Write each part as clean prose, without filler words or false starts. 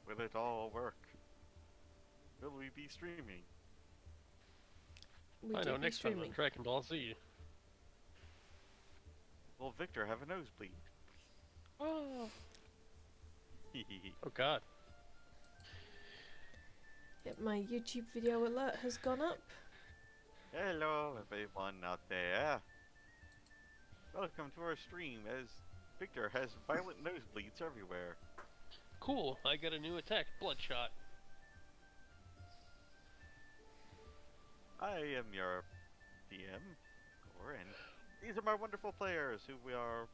Will it all work? Will we be streaming? We I do know, be next time on streaming. Dragon Ball Z. Will Victor have a nosebleed? Oh, Hehehe. oh god. Yep, my YouTube video alert has gone up. Hello everyone out there. Welcome to our stream as Victor has violent nosebleeds everywhere. Cool, I got a new attack, Bloodshot. I am your DM, and these are my wonderful players who we are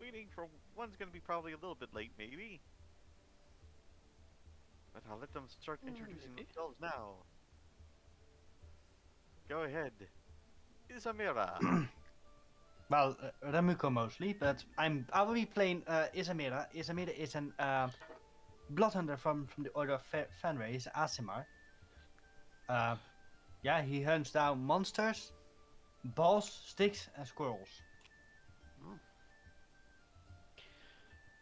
waiting for. One's going to be probably a little bit late, maybe. But I'll let them start introducing Maybe. themselves now. Go ahead. Isamira. Well, Remuko mostly, but I will be playing Isamira. Isamira is an Bloodhunter from the Order of Fenris, Aasimar. Yeah, he hunts down monsters, balls, sticks, and squirrels.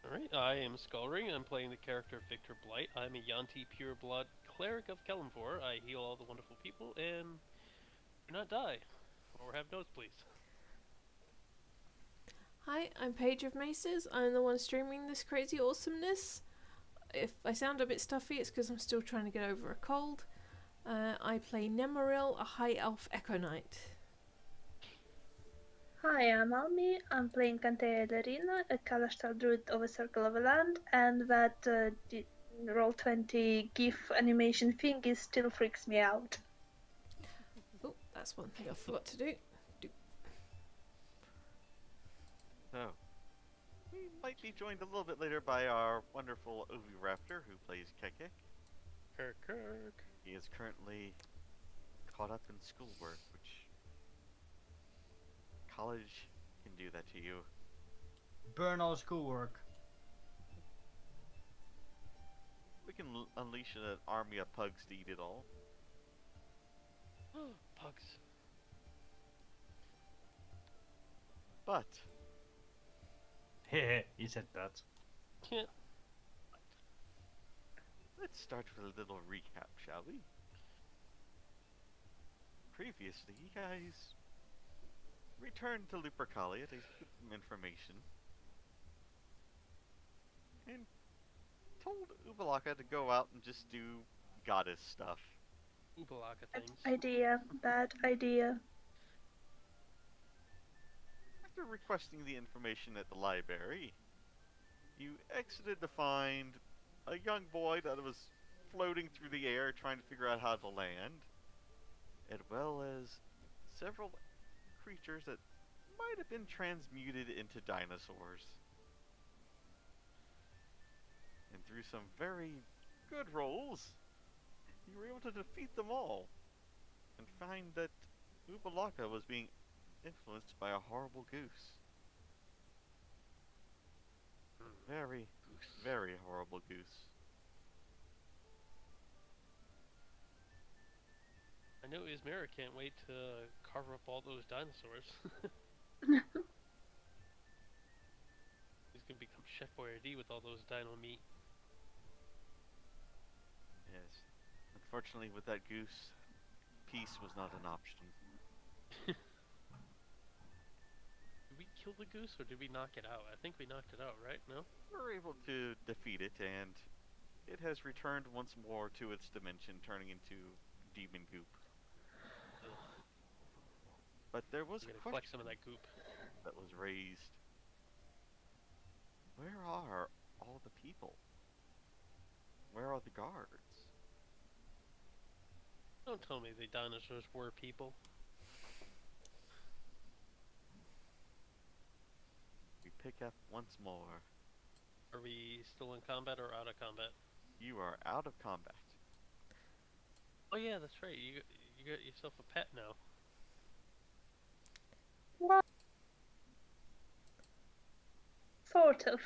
Alright, I am Skullring. I'm playing the character Victor Blight. I'm a Yuan-ti pureblood Cleric of Kelemvor. I heal all the wonderful people and do not die. Or have nosebleeds. Hi, I'm Paige of Maces. I'm the one streaming this crazy awesomeness. If I sound a bit stuffy, it's because I'm still trying to get over a cold. I play Nemmirile, a high elf Echo Knight. Hi, I'm Almi. I'm playing Anthea Ellerina, a Kalashtar Druid of a Circle of a Land, and that the Roll20 GIF animation thing is still freaks me out. Oh, that's one thing I forgot to do. So, we might be joined a little bit later by our wonderful Oviraptor who plays Kekkick. Kekkick. He is currently caught up in schoolwork, which college can do that to you. Burn all schoolwork. We can unleash an army of pugs to eat it all. Pugs. But Hehe, he said that. Yeah. let's start with a little recap, shall we? Previously, you guys returned to Lupercalia to get some information and told Ubalaka to go out and just do goddess stuff. Ubalaka Bad things. idea, bad idea. After requesting the information at the library, you exited to find a young boy that was floating through the air trying to figure out how to land, as well as several creatures that might have been transmuted into dinosaurs. And through some very good rolls, you were able to defeat them all, and find that Ubalaka was being influenced by a horrible goose. Very, very horrible goose. I know Isamira can't wait to carve up all those dinosaurs. He's gonna become Chef Boyardee with all those dino meat. Yes. Unfortunately, with that goose, peace was not an option. Did we kill the goose or did we knock it out? I think we knocked it out, right? No? We were able to defeat it, and it has returned once more to its dimension, turning into demon goop. But there was I'm a gonna collect question some of that goop. that was raised. Where are all the people? Where are the guards? Don't tell me the dinosaurs were people. We pick up once more. Are we still in combat or out of combat? You are out of combat. Oh yeah, that's right. You got yourself a pet now. What? Sort of.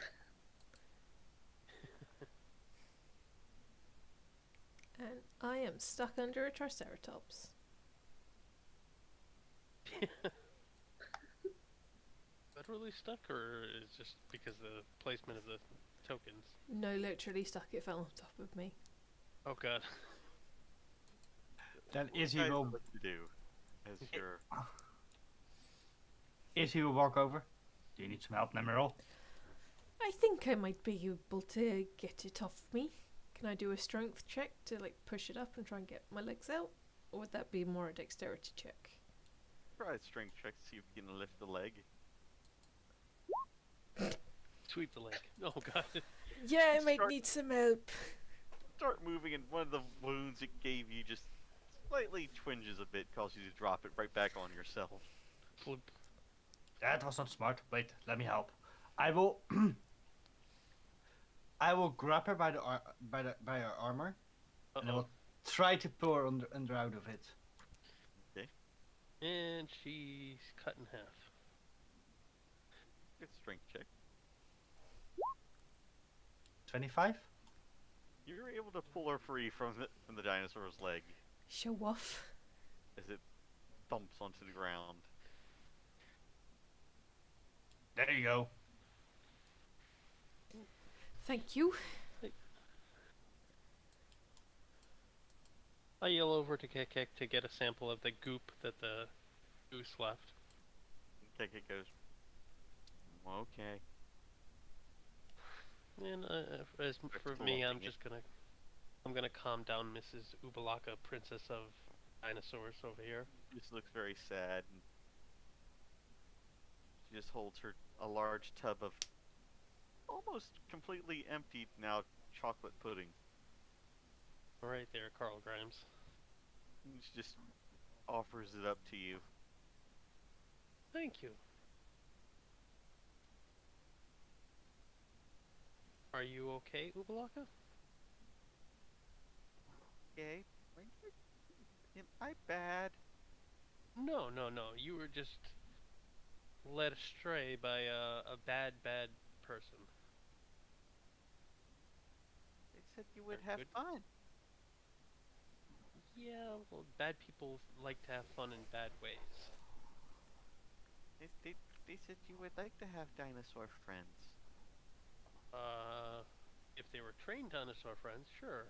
And I am stuck under a Triceratops. Literally stuck, or is it just because the placement of the tokens? No, literally stuck. It fell on top of me. Oh god. Then What Izzy guys will would like to do as your Izzy will walk over. Do you need some help, Nemmirile? I think I might be able to get it off me. Can I do a strength check to like push it up and try and get my legs out? Or would that be more a dexterity check? try a strength check to see if you can lift the leg. Sweep the leg. Oh god. Yeah, I might Start- need some help. Start moving, and one of the wounds it gave you just slightly twinges a bit, cause you to drop it right back on yourself. Bloop. That was not smart. Wait, let me help. I will. I will grab her by her armor, and I Uh-oh. will try to pull her under out of it. And she's cut in half. Good strength check. 25. You're able to pull her free from the dinosaur's leg Show off. as it thumps onto the ground. There you go. Thank you. I yell over to Kekkick to get a sample of the goop that the goose left. Kekkick goes, okay. And as for Back to me, I'm looking just gonna calm down Mrs. Ubalaka, Princess of Dinosaurs over here. She just looks very sad. And she just holds a large tub of almost completely emptied now chocolate pudding. Right there, Carl Grimes. And she just offers it up to you. Thank you. Are you okay, Ubalaka? Okay, am I bad? No. You were just led astray by a bad person. They said you would Very have good. fun. Yeah, well, bad people like to have fun in bad ways. They said you would like to have dinosaur friends. If they were trained dinosaur friends, sure.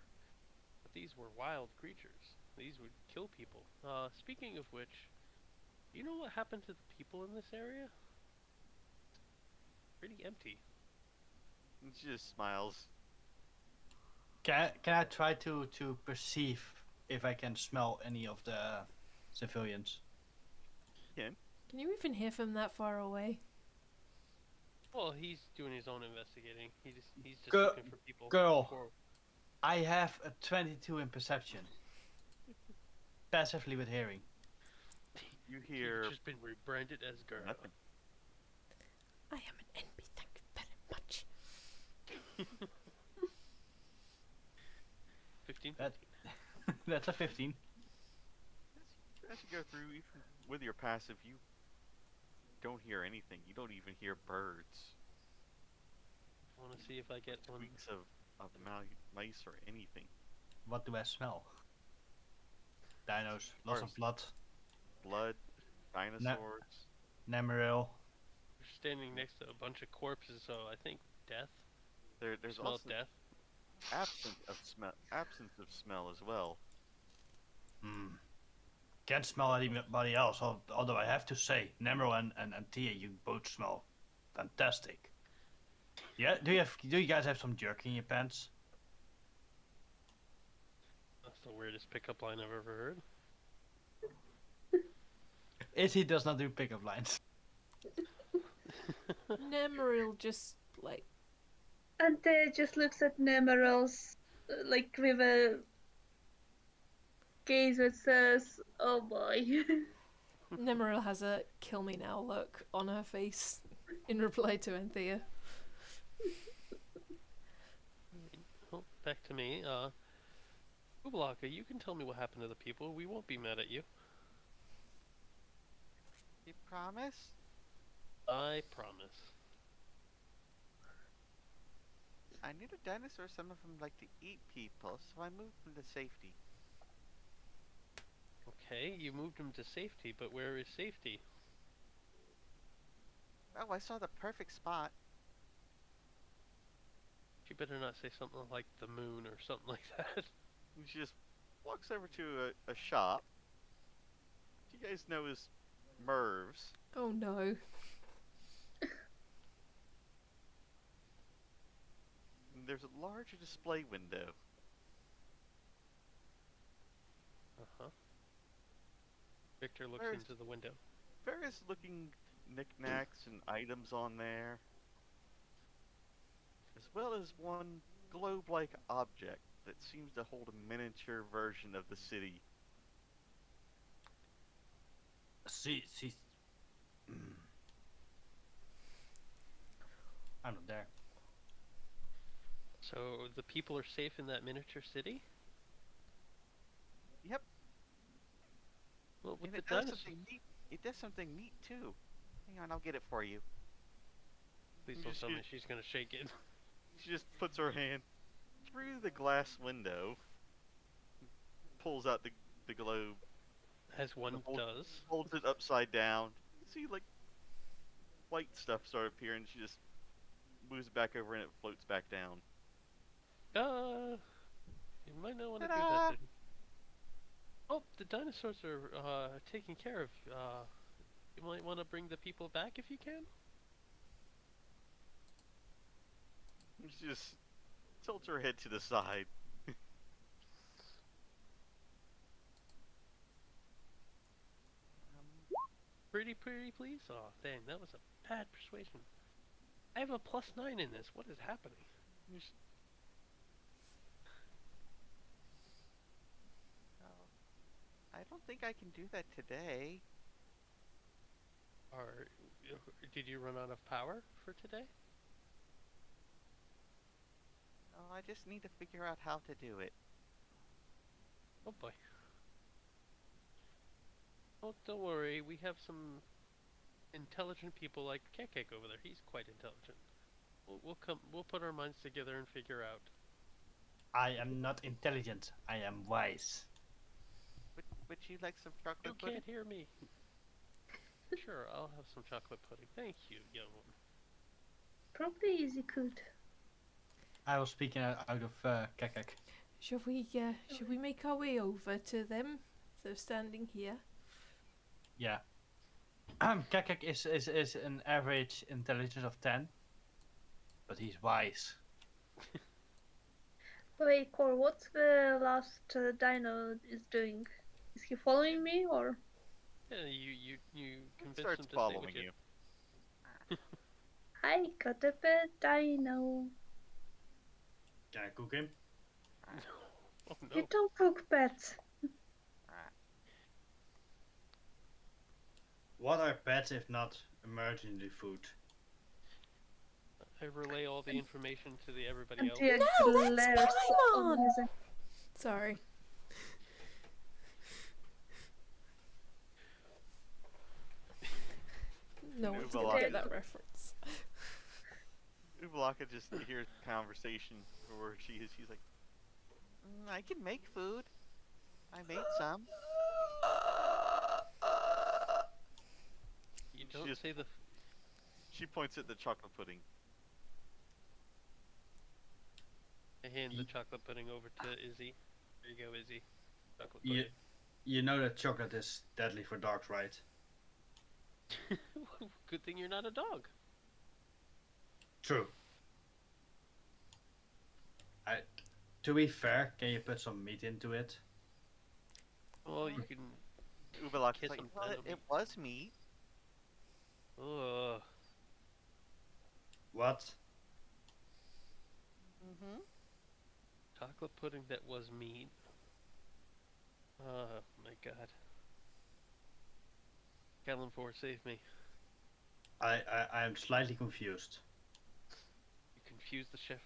But these were wild creatures. These would kill people. Speaking of which, do you know what happened to the people in this area? Pretty empty. And she just smiles. Can I try to perceive if I can smell any of the civilians? Can you even hear from that far away? Well, he's doing his own investigating. He's just Girl- looking for people. girl. before- I have a 22 in perception. Passively with hearing. You hear He's just been rebranded as girl. nothing. I am an NP, thank you very much. 15. That- That's a 15. As you go through, even with your passive, you don't hear anything. You don't even hear birds, I want to see if I get one. squeaks of mice or anything. What do I smell? Dinos. Lots of Course. blood. Blood, dinosaurs. Nemmirile. You're standing next to a bunch of corpses, so I think death. There's Smells also death. absence of smell as well. Can't smell anybody else, although I have to say, Nemmirile and Anthea, you both smell fantastic. Yeah, do you guys have some jerky in your pants? That's the weirdest pickup line I've ever heard. Izzy does not do pickup lines. Nemmirile just like And just looks at Nemmarile's like with a gaze that says, "Oh boy." Nemmirile has a kill me now look on her face in reply to Anthea. Oh, back to me. Ubalaka, you can tell me what happened to the people. We won't be mad at you. You promise? I promise. I knew the dinosaurs, some of them like to eat people, so I moved them to safety. Okay, you moved him to safety, but where is safety? Oh, I saw the perfect spot. better not say something like the moon or something like that. And she just walks over to a shop. You guys know is Merv's. Oh no. And there's a large display window. Uh-huh. Victor looks Where's- into the window. Various looking knickknacks and items on there, as well as one globe-like object that seems to hold a miniature version of the city. See. I'm not there. So the people are safe in that miniature city? Yep. Well, with And the it does dinosaurs. something neat. It does something neat too. Hang on, I'll get it for you. Please You don't just tell me get- she's gonna shake it. She just puts her hand through the glass window, pulls out the globe, As one The whole- does. holds it upside down. You see, like, white stuff start appearing. She just moves it back over and it floats back down. You might not want to do Ta-da! that. Then. Oh, the dinosaurs are taken care of. You might want to bring the people back if you can. She just tilts her head to the side. Pretty, please. Oh, dang, that was a bad persuasion. I have a +9 in this. What is happening? You just- Oh, I don't think I can do that today. Or did you run out of power for today? Oh, I just need to figure out how to do it. Oh boy. Oh, don't worry. We have some intelligent people like Kekkick over there. He's quite intelligent. We'll put our minds together and figure out. I am not intelligent. I am wise. Would you like some chocolate You pudding? can't hear me. Sure, I'll have some chocolate pudding. Thank you, young one. Probably easy could. I was speaking out of Kekkick. Shall we make our way over to them? They're standing here. Yeah. Kekkick is an average intelligence of 10, but he's wise. Wait, Core, what's the last dino is doing? Is he following me or? Yeah, you He convinced starts him to stay following with you. you. I got a pet dino. Can I cook him? Oh no. You don't cook pets. What are pets if not emergency food? I relay all the information to everybody else. Anthea No, that's glares Paimon! amazing. Sorry. No one's gonna Ubalaka. get that reference. Ubalaka just hears the conversation where she's like, I can make food. I made some. You She don't just- say the. She points at the chocolate pudding. I hand the Ye- chocolate pudding over to Izzy. There you go, Izzy. Chocolate You, pudding. you know that chocolate is deadly for dogs, right? Good thing you're not a dog. True. To be fair, can you put some meat into it? Well, you can. Ubalaka's Kiss like, him, well, that'll it be- was meat. Ugh. What? Mm-hmm. Chocolate pudding that was meat. Oh my god. Kalimfor, save me. I am slightly confused. You confused the chef.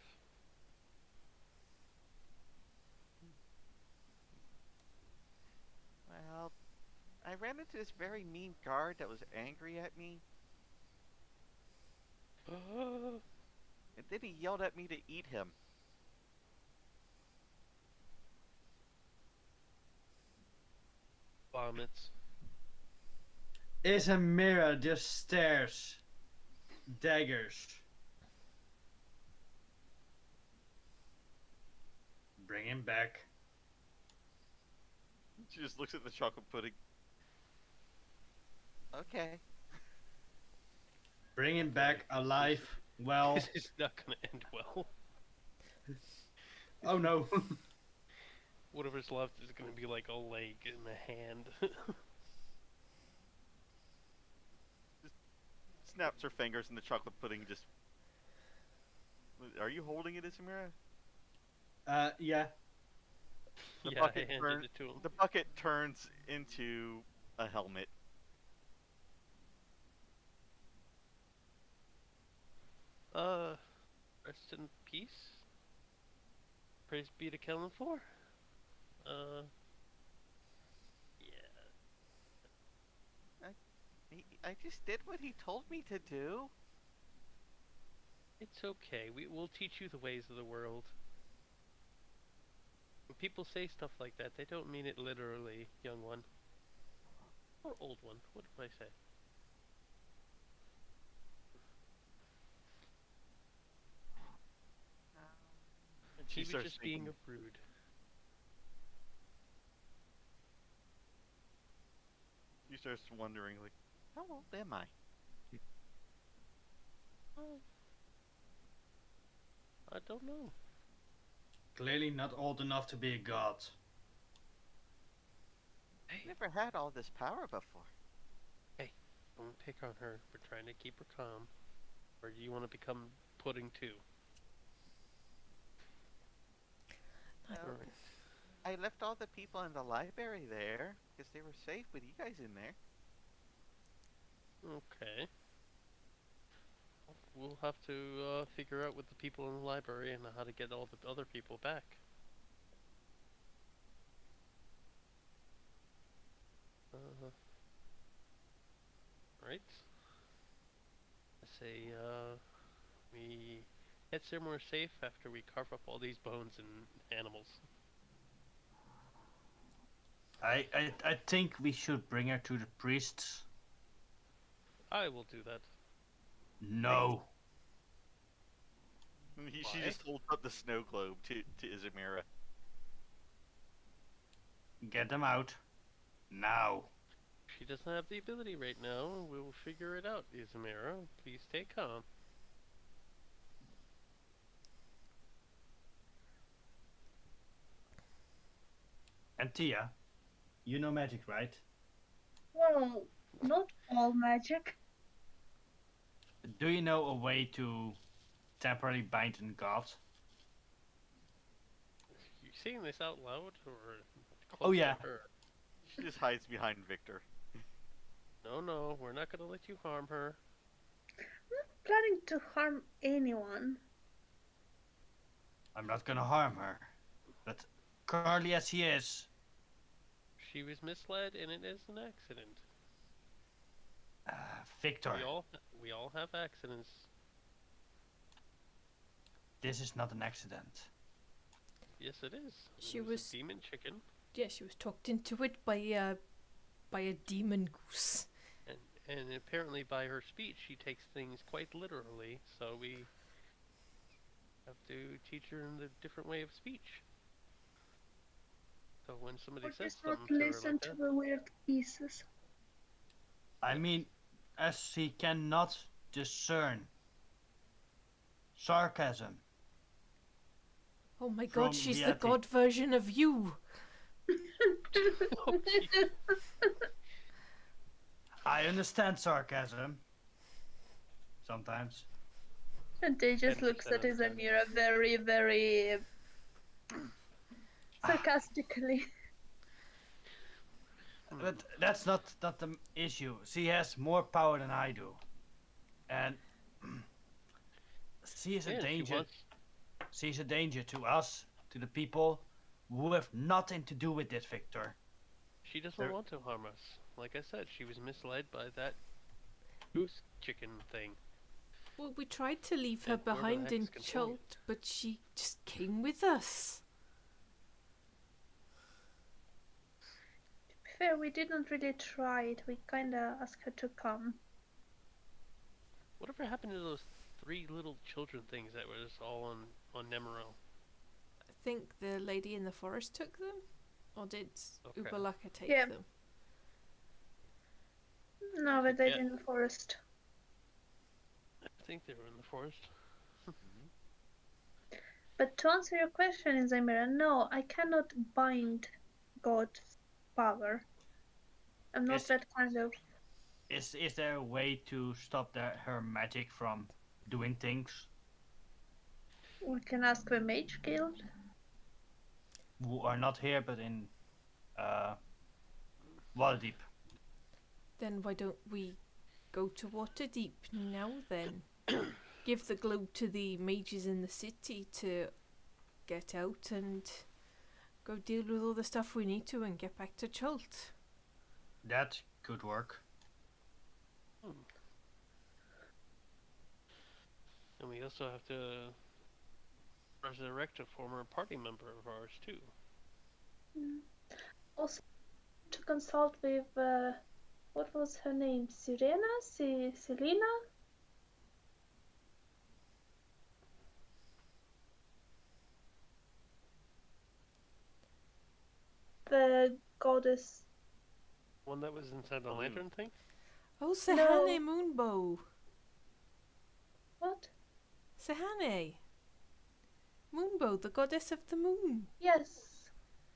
Well, I ran into this very mean guard that was angry at me, and then he yelled at me to eat him. Vomits. Isamira just stares. Daggers. him back. She just looks at the chocolate pudding. Okay. Bring him back alive. Well. This is not gonna end well. Oh no. Whatever's left is gonna be like a leg and a hand. Snaps her fingers and the chocolate pudding just... Are you holding it, Isamira? Yeah. The Yeah, bucket I handed turn- it to him. The bucket turns into a helmet. Rest in peace. Praise be to Kellen 4. Yeah. I just did what he told me to do. It's okay. We'll teach you the ways of the world. When people say stuff like that, they don't mean it literally, young one. Or old one. What do I say? And She she was starts just being thinking, rude. she starts wondering, like, how old am I? Oh, I don't know. Clearly not old enough to be a god. I've never had all this power before. Don't pick on her. We're trying to keep her calm. Or do you want to become pudding too? Well, Alright. I left all the people in the library there because they were safe with you guys in there. Okay. We'll have to figure out with the people in the library and how to get all the other people back. Right. I say, we head somewhere safe after we carve up all these bones and animals. I think we should bring her to the priests. I will do that. No. And she Why? just holds up the snow globe to Isamira. Get them out. Now. She doesn't have the ability right now. We will figure it out, Isamira. Please stay calm. Anthea, you know magic, right? Well, not all magic. Do you know a way to temporarily bind a god? You saying this out loud or? Oh, close to yeah. her? She just hides behind Victor. No, we're not gonna let you harm her. Planning to harm anyone. I'm not gonna harm her. But currently as he is, She was misled, and it is an accident. Victor, We all have accidents. this is not an accident. Yes, it is. She It was- a demon chicken, Yeah, she was talked into it by a demon goose. and apparently by her speech, she takes things quite literally. So we have to teach her in the different way of speech. So when somebody Or says just not something to her listen like to that, the weird pieces. I mean, as he cannot discern sarcasm. Oh my From god, she's the reality. god version of you. oh, gee. I understand sarcasm. Sometimes. And they just looks 10% at of the time. Isamira very, very sarcastically. But that's not the issue. She has more power than I do. And she is a Yeah, she danger. wants- She's a danger to us, to the people who have nothing to do with this, Victor. She doesn't There- want to harm us. Like I said, she was misled by that goose chicken thing. Well, we tried to leave her And whoever the behind heck's in controlling Chult, but she just came with us. To be fair, we didn't really try it. We kinda asked her to come. Whatever happened to those 3 little children things that was all on Nemmirile? I think the lady in the forest took them? Or did Okay. Ubalaka take Yeah. them? No, but they're Yeah. in the forest. I think they were in the forest. But to answer your question, Isamira, no, I cannot bind God's power. I'm not Is- that kind of. Is there a way to stop her magic from doing things? We can ask the Mage Guild. Who are not here, but in Waterdeep. Then why don't we go to Waterdeep now then? Give the globe to the mages in the city to get out and go deal with all the stuff we need to and get back to Chult. That could work. And we also have to resurrect a former party member of ours too. Also, to consult with what was her name? Selena? The goddess. One that was inside the lantern thing? Oh, Sehane Moonbow. What? Sehane. Moonbow, the goddess of the moon. Yes.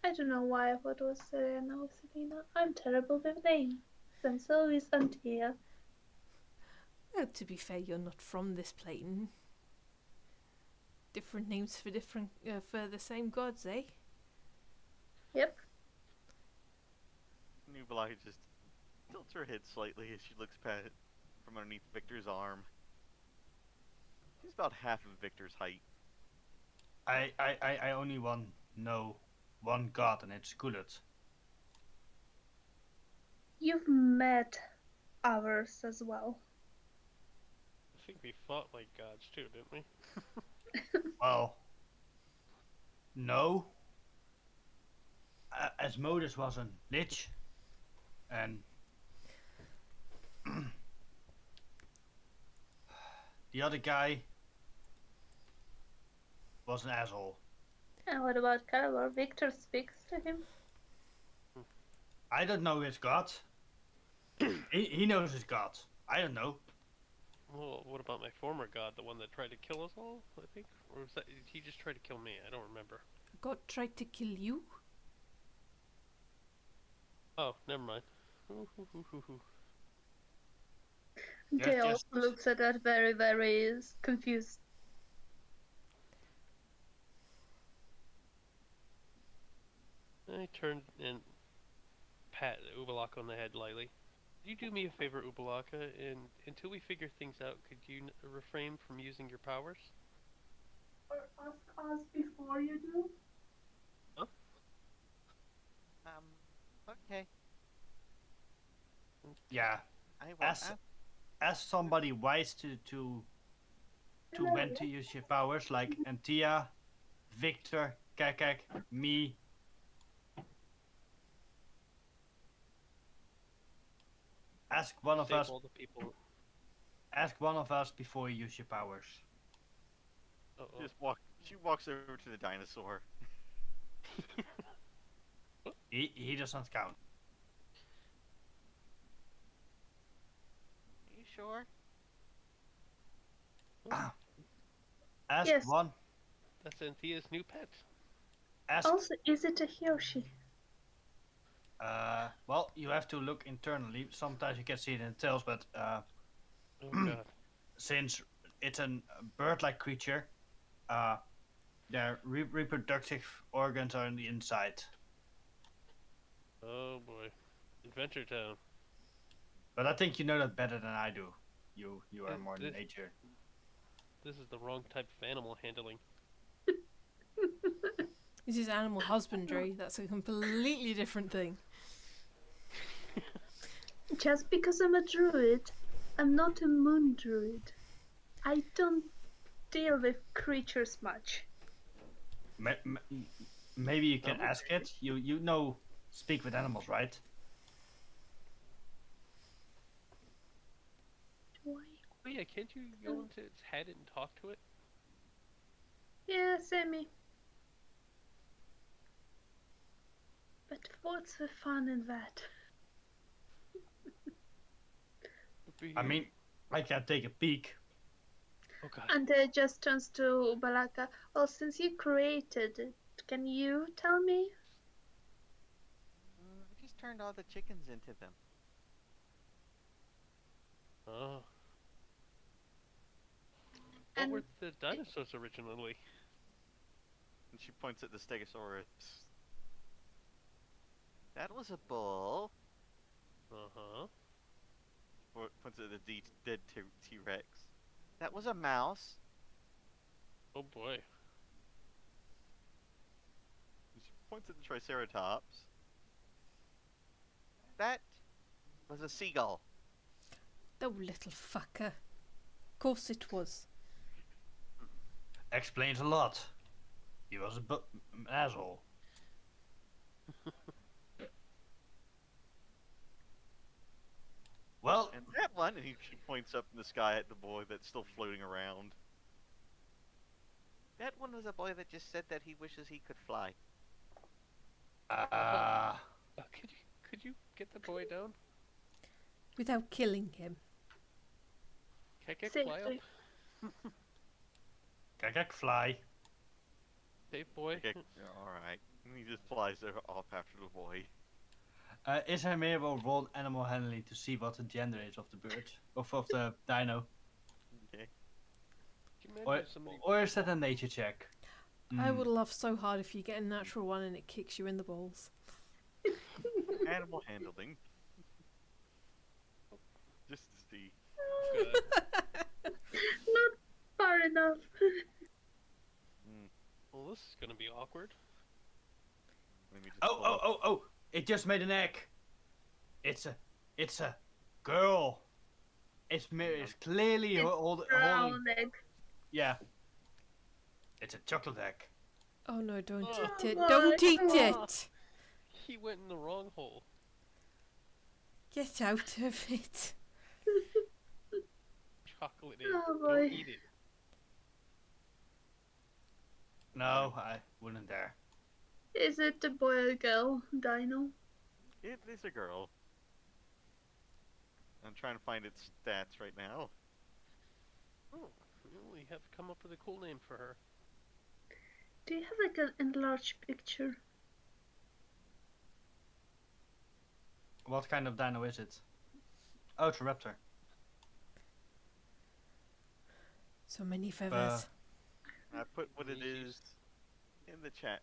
I don't know why I thought it was Serena or Selena. I'm terrible with names. And so is Anthea. Well, to be fair, you're not from this plane. Different names for for the same gods, eh? Yep. Nubalai just tilts her head slightly as she looks past from underneath Victor's arm. She's about half of Victor's height. I only know one god, and it's Gulet. You've met ours as well. I think we fought like gods too, didn't we? Well, no. Asmodeus was a lich, and the other guy was an asshole. And what about Calibor? Victor speaks to him. I don't know his god. he knows his god. I don't know. Well, what about my former god, the one that tried to kill us all, I think? Or was that, he just tried to kill me? I don't remember. A god tried to kill you? Oh, never mind. Yes, They yes. also looks at that very, very confused. I turned and pat Ubalaka on the head lightly. Could you do me a favor, Ubalaka, and until we figure things out, could you refrain from using your powers? Or ask us before you do? Okay. Yeah, I will As- ask somebody wise to when to use your powers, like Anthea, Victor, Kekkick, me. Ask one of Save us. all the people. Ask one of us before you use your powers. Uh-oh. She walks over to the dinosaur. He doesn't count. Are you sure? Ask Yes. one. That's Anthea's new pet. Ask. Also, is it a he or she? Well, you have to look internally. Sometimes you can see it in tails, but Oh god. since it's a bird-like creature, their reproductive organs are in the inside. Oh boy. Adventure Town. But I think you know that better than I do. You are Yeah, more in nature. This is the wrong type of animal handling. This is animal husbandry. That's a completely different thing. Just because I'm a druid, I'm not a moon druid. I don't deal with creatures much. Maybe you can Oh. ask it. You know, speak with animals, right? Do I? Oh yeah, can't you go into its head and talk to it? Yeah, Sammy. What's the fun in that? I mean, I can take a peek. Oh god. And just turns to Balaka. Well, since you created it, can you tell me? I just turned all the chickens into them. Oh. What And were the dinosaurs originally? And she points at the Stegosaurus. That was a bull. Uh-huh. Points at the dead T-Rex. That was a mouse. Oh boy. And she points at the Triceratops. That was a seagull. Oh, little fucker. Of course it was. Explains a lot. He was an asshole. Well, And that one, and she points up in the sky at the boy that's still floating around. That one was a boy that just said that he wishes he could fly. Could you get the boy down? Without killing him. Kekkick, fly up. Safely. Kekkick, fly. Safe boy. Okay, alright. And he just flies off after the boy. Isamira will roll animal handling to see what the gender is of the bird. Of the dino. Okay. Can you Or, imagine somebody... or is that a nature check? I Hmm. would laugh so hard if you get a natural one and it kicks you in the balls. Animal handling. Just to see. Good. Not far enough. Well, this is gonna be awkward. Let me just Oh, pull oh, up. oh, oh! It just made an egg. It's a girl. It's clearly It's holding. Brown egg. Yeah. It's a chocolate egg. Oh no, don't Oh eat it. my Don't eat God. it! He went in the wrong hole. Get out of it. Chocolate egg. Oh, Don't boy. eat it. No, I wouldn't dare. Is it a boy or girl, Dino? It is a girl. I'm trying to find its stats right now. Oh, we have come up with a cool name for her. Do you have like an enlarged picture? What kind of dino is it? Oh, it's a raptor. So many feathers. I put what it Species. is in the chat.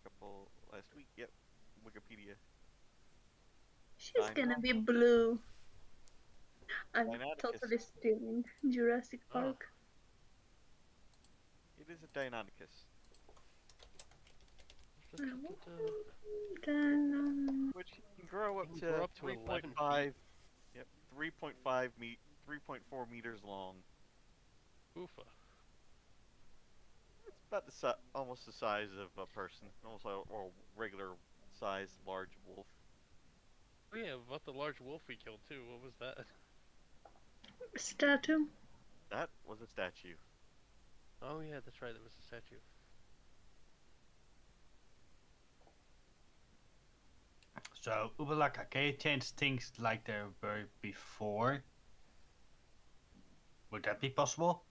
Couple last week. Yep. Wikipedia. She's Dino? gonna be blue. I'm Dynamicus. totally stealing Jurassic Oh. Park. It is a Deinonychus, Then, which can grow up Can to grow up to 11 3.5. Yep, 3.4 meters long. Oofa. It's about almost the size of a person, almost like a regular sized large wolf. Oh yeah, about the large wolf we killed too. What was that? statue. That was a statue. Oh yeah, that's right. That was a statue. So, Ubalaka, can you change things like they were before? Would that be possible?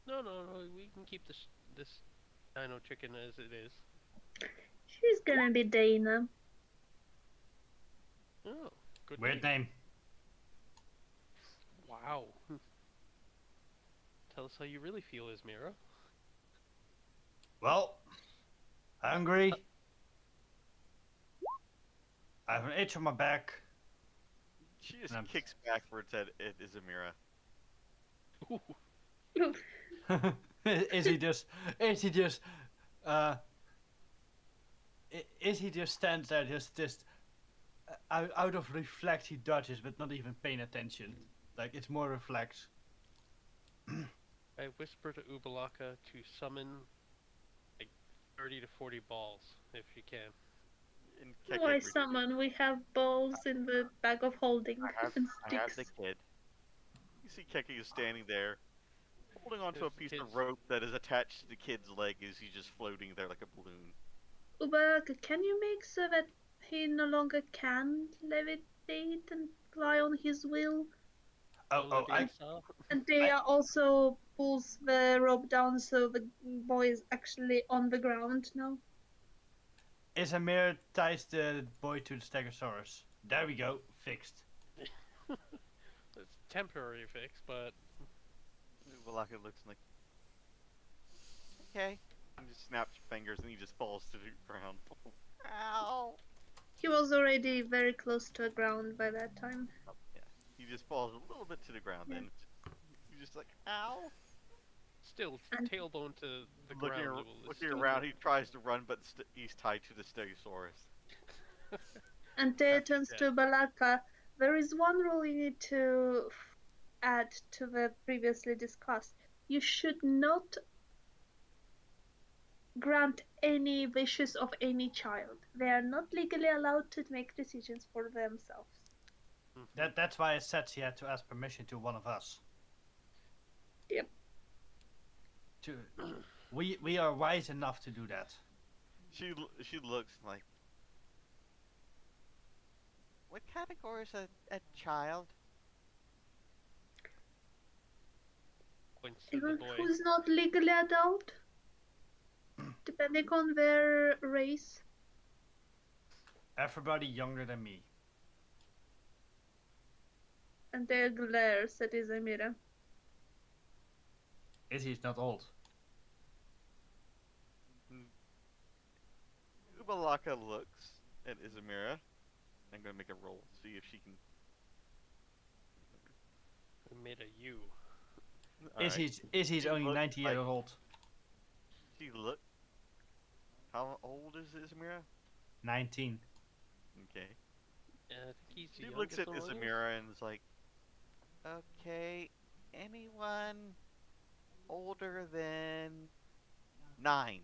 No. We can keep this dino chicken as it is. She's gonna be Dana. Oh, good Weird name. name. Wow. Tell us how you really feel, Isamira. Well, hungry. I have an itch on my back. She just Um, kicks backwards at Isamira. Ooh. Is he just stands there just out of reflex he dodges but not even paying attention. Like it's more reflex. I whisper to Ubalaka to summon like 30 to 40 balls, if you can. And Why Kekkick someone? We have balls in the bag of holding and I have sticks. the kid. You see Kekkick is standing there, holding onto a There's piece kids. of rope that is attached to the kid's leg as he's just floating there like a balloon. Ubaraka, can you make so that he no longer can levitate and fly on his will? Olivia saw. And they also pulls the rope down so the boy is actually on the ground now. Isamira ties the boy to the Stegosaurus. There we go, fixed. It's temporary fix, but Ubalaka looks like, okay. And just snaps fingers and he just falls to the ground. Ow! He was already very close to the ground by that time. Oh, yeah. He just falls a little bit to the ground then. He's just like, ow! still And- tailbone to the ground. you will Looking still around, go. he tries to run, but he's tied to the Stegosaurus. And Thea turns to Balaka. There is one rule you need to add to the previously discussed. You should not grant any wishes of any child. They are not legally allowed to make decisions for themselves. That's why I said she had to ask permission to one of us. Yep. We are wise enough to do that. She looks like, what category is a child? Points to the Even boy. who's not legally adult, depending on their race. Everybody younger than me. And Thea glares at Isamira. Izzy's not old. Ubalaka looks at Isamira. I'm gonna make a roll, see if she can. We made a U. Izzy's She only looks 90 years old. She look. How old is Isamira? 19. Okay. Yeah, I think he's the She looks at youngest among us. Isamira and is like, okay, anyone older than 9?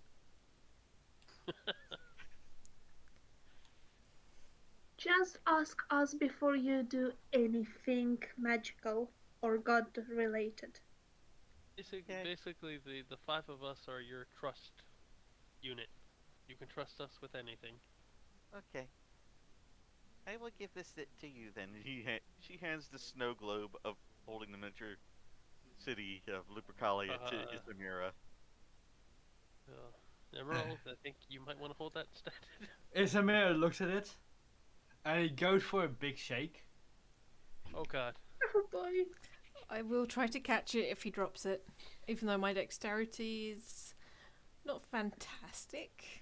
Just ask us before you do anything magical or god related. Okay. Basically, the five of us are your trust unit. You can trust us with anything. Okay. I will give this to you then. She hands the Snowglobe of holding the miniature city of Lupercalia to Isamira. Emerald, I think you might want to hold that instead. Isamira looks at it, and he goes for a big shake. Oh god. Oh boy. I will try to catch it if he drops it, even though my dexterity is not fantastic.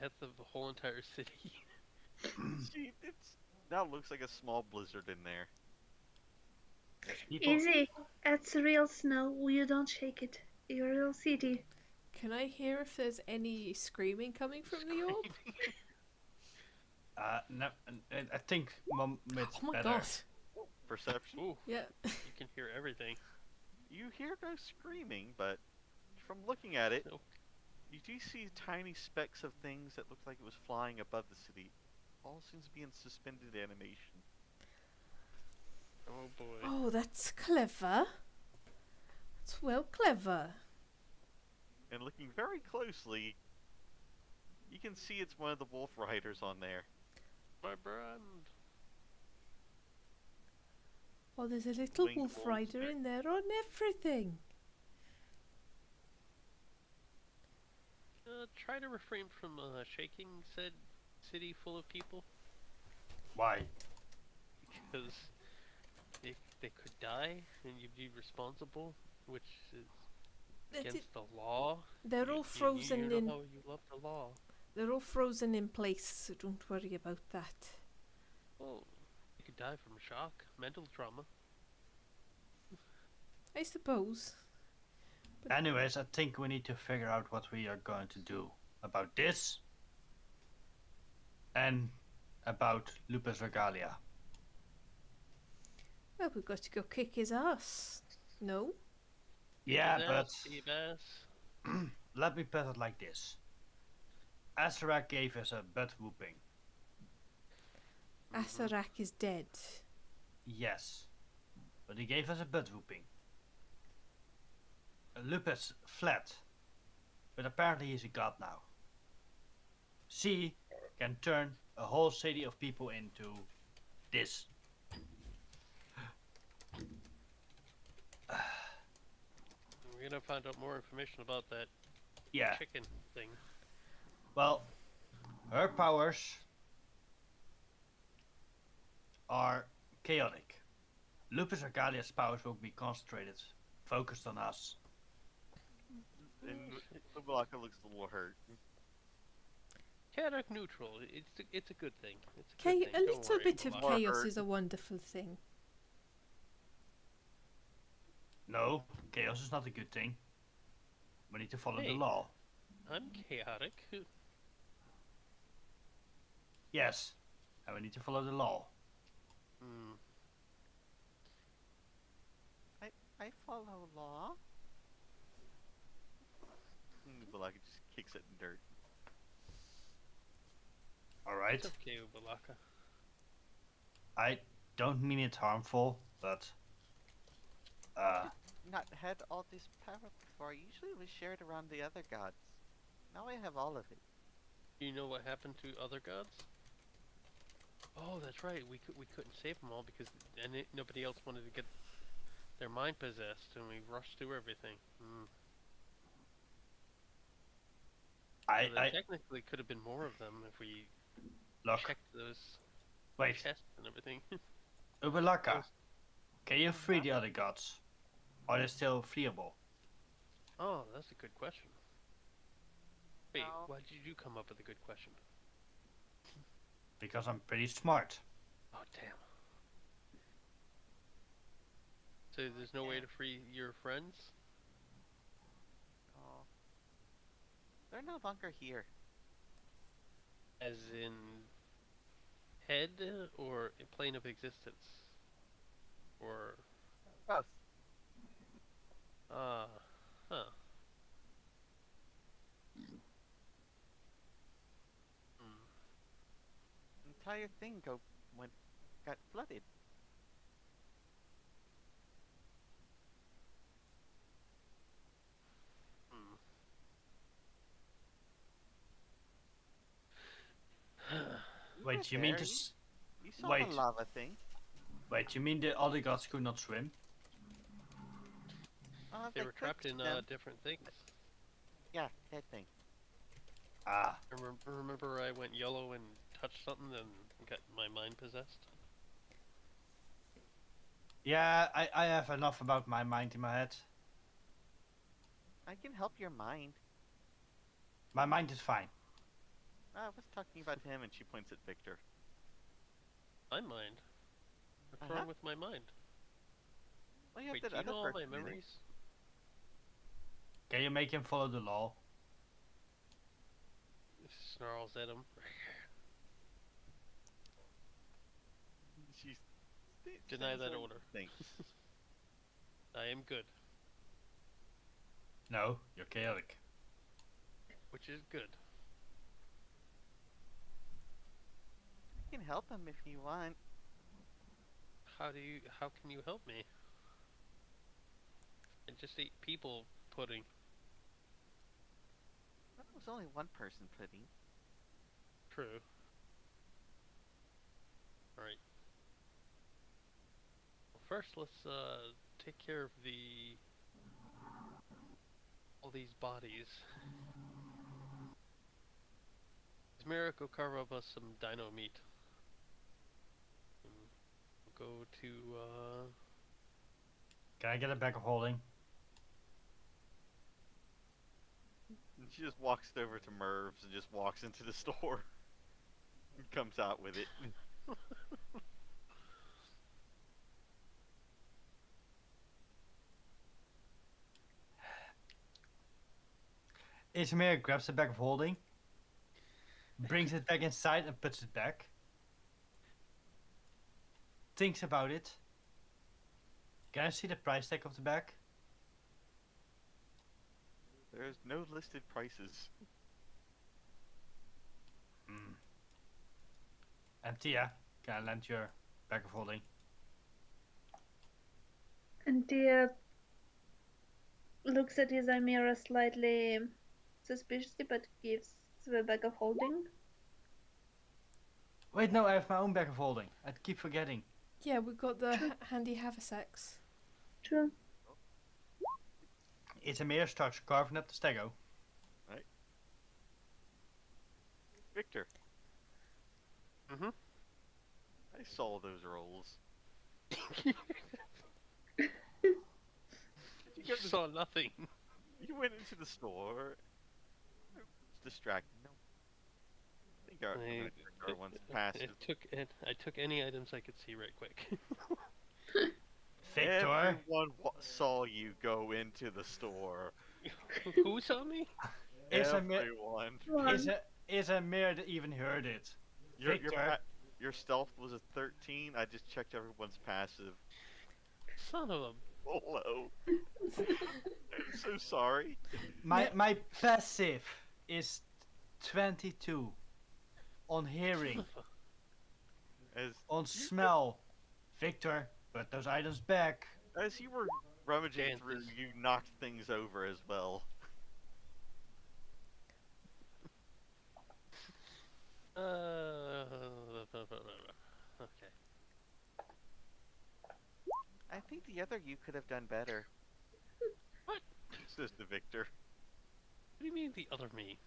Death of the whole entire city. It's now looks like a small blizzard in there. People, Easy. That's real snow. You don't shake it. You're a real city. Can I hear if there's any screaming coming from the orb? no, I think Mom it's Oh my better. god. Perception. Ooh, Yeah. you can hear everything. You hear no screaming, but from looking at it, Nope. you do see tiny specks of things that look like it was flying above the city. All seems to be in suspended animation. Oh boy. Oh, that's clever. That's well clever. And looking very closely, you can see it's one of the wolf riders on there. My brand. Oh, there's a little Winged wolf wolves rider there. in there on everything. Try to refrain from shaking said city full of people, Why? because they could die and you'd be responsible, which is against the law. They're all frozen you in. know how you love the law. They're all frozen in place, so don't worry about that. Well, you could die from shock, mental trauma. I suppose. Anyways, I think we need to figure out what we are going to do about this and about Lupus Regalia. Well, we've got to go kick his ass. No? Yeah, His but ass, Seabass. let me put it like this. Azarak gave us a butt whooping. Asarak is dead. Yes, but he gave us a butt whooping. Lupus fled. but apparently he's a god now. She can turn a whole city of people into this. We're gonna find out more information about that Yeah, chicken thing. well, her powers are chaotic. Lupus Arcadia's powers will be concentrated, focused on us. And Lubelaka looks a little hurt. Chaotic neutral. It's a good thing. It's a Okay, good thing. a Don't little worry, bit of Baldur. chaos is a wonderful thing. No, chaos is not a good thing. We need to follow the Hey. law. I'm chaotic. Yes, and we need to follow the law. Hmm. I follow law. Lubelaka just kicks it in dirt. Alright, It's okay, Ubalaka. I don't mean it harmful, but Not had all this power before. Usually it was shared around the other gods. Now I have all of it. Do you know what happened to other gods? Oh, that's right. We couldn't save them all because nobody else wanted to get their mind possessed, and we rushed through everything. Hmm. So there I technically could have been more of them if we look, checked those wait, chests and everything. Ubelaka, can you free the other gods? Are they still freeable? Oh, that's a good question. Wait, No. why did you come up with a good question? Because I'm pretty smart. Oh, damn. So there's no way to free your friends? Oh. They're no longer here. As in head or a plane of existence? Or Both. huh. Entire thing got flooded. Wait, you were mean there, to you saw wait. the lava thing. wait, you mean the other gods could not swim? They were trapped cooked in them. different things. Yeah, that thing. Ah, Remember I went yellow and touched something and got my mind possessed? yeah, I have enough about my mind in my head. I can help your mind. My mind is fine. I was talking about him, and she points at Victor. My mind? What's Uh-huh. wrong with my mind? Well, you have Wait, that do you other know all my person in it. memories? Can you make him follow the law? Snarls at him. She's Deny that saying order. Thanks. I am good, No, you're chaotic. which is good. You can help him if you want. How can you help me? I just ate people pudding. That was only one person pudding. True. Alright. Well, first, let's take care of all these bodies. Isamira, go carve up us some dino meat. And we'll go to Can I get a bag of holding? And she just walks over to Merv's and just walks into the store. And comes out with it. Isamir grabs the bag of holding, brings it back inside and puts it back. Thinks about it. Can I see the price tag of the bag? There's no listed prices. Hmm. Anthea, can I lend your bag of holding? Anthea looks at Isamira slightly suspiciously but gives the bag of holding. Wait, no, I have my own bag of holding. I keep forgetting. Yeah, we've got the True. handy haversacks. True. Isamira starts carving up the stego. Victor, Mm-hmm. I saw those rolls. You saw nothing. You went into the store. It's distracting. No. I think our one's passive. I took any items I could see right quick. Victor, Everyone saw you go into the store. Who saw me? Everyone. Isamira even heard it. Victor. Your stealth was a 13. I just checked everyone's passive. Son of a... Hello. I'm so sorry. My passive is 22 on hearing, on smell. Victor, put those items back. As you were rummaging Kansas. through, you knocked things over as well. Okay. I think the other you could have done better. What? Says the Victor. What do you mean the other me?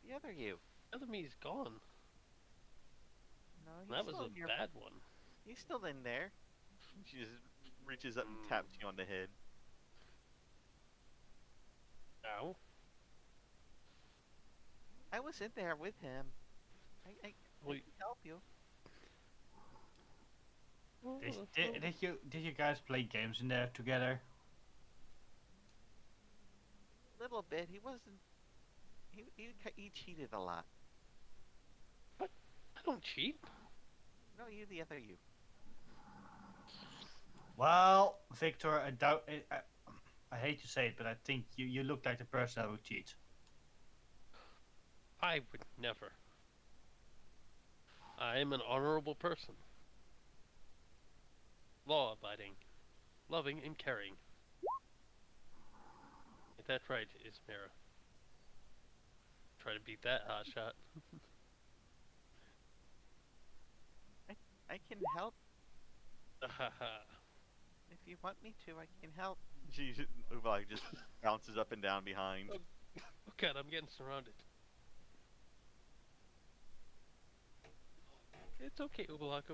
The other you. The other me's gone. No, he's That was still a in your- bad one. He's still in there. She just reaches up and taps you on the head. Ow. I was in there with him. I Well, can help you. Did you guys play games in there together? A little bit. He wasn't. He cheated a lot. I don't cheat. No, you, the other you. Well, Victor, I doubt. I hate to say it, but I think you look like the person that would cheat. I would never. I am an honorable person. Law-abiding. Loving and caring. Ain't that right, Isamira? Try to beat that hot shot. I can help if you want me to. I can help. She like just bounces up and down behind. Oh god, I'm getting surrounded. It's okay, Ubalaka.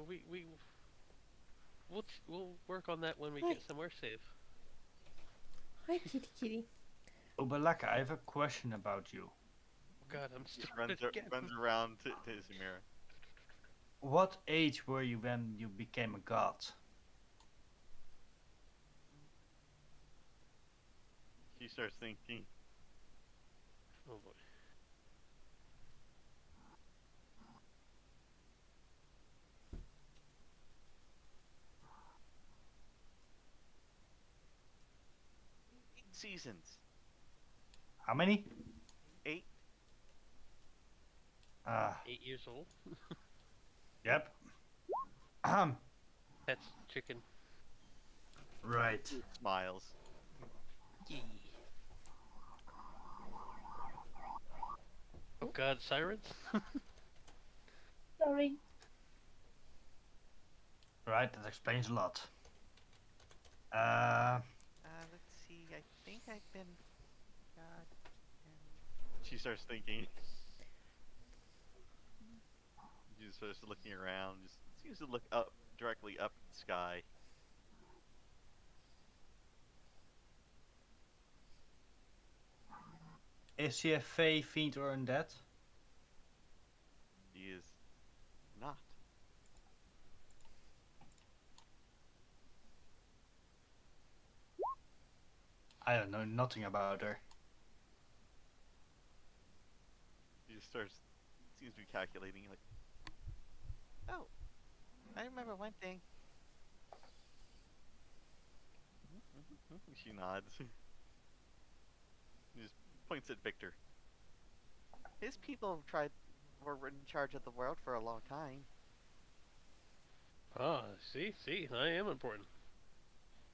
We'll work on that when we Hi. get somewhere safe. Hi, kitty kitty. Obalaka, I have a question about you. Oh god, I'm Just surrounded again. runs around to Isamira. What age were you when you became a god? She starts thinking. Oh boy. Seasons. How many? 8. 8 years old. Yep. That's chicken. Right. Smiles. Oh god, sirens? Sorry. Right, that explains a lot. Let's see. I think I've been. God. She starts thinking. She just starts looking around. Just seems to look up directly up at the sky. Is she a fey, fiend, or undead? She is not. I don't know nothing about her. She just seems to be calculating, like, oh, I remember one thing. She nods. She just points at Victor. His people were in charge of the world for a long time. Ah, see, I am important.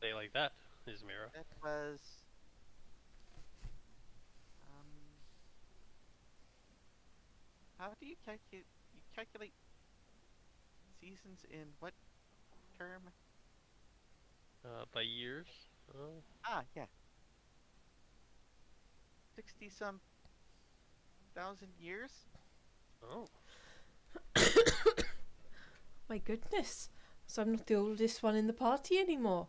They like that, Isamira. That was, how do you calculate? You calculate seasons in what term? By years. Ah, yeah. 60 some thousand years? Oh. My goodness. So I'm not the oldest one in the party anymore.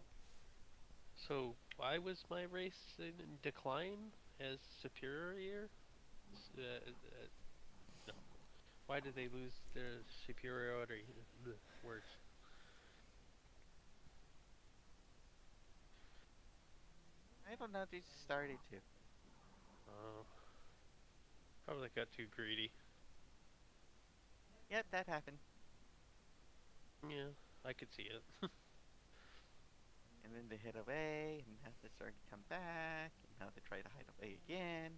So why was my race in decline as superior? No. Why did they lose their superiority? Words. I don't know, they just started to. Probably got too greedy. Yep, that happened. Yeah, I could see it. And then they hid away, and now they started to come back, and now they try to hide away again.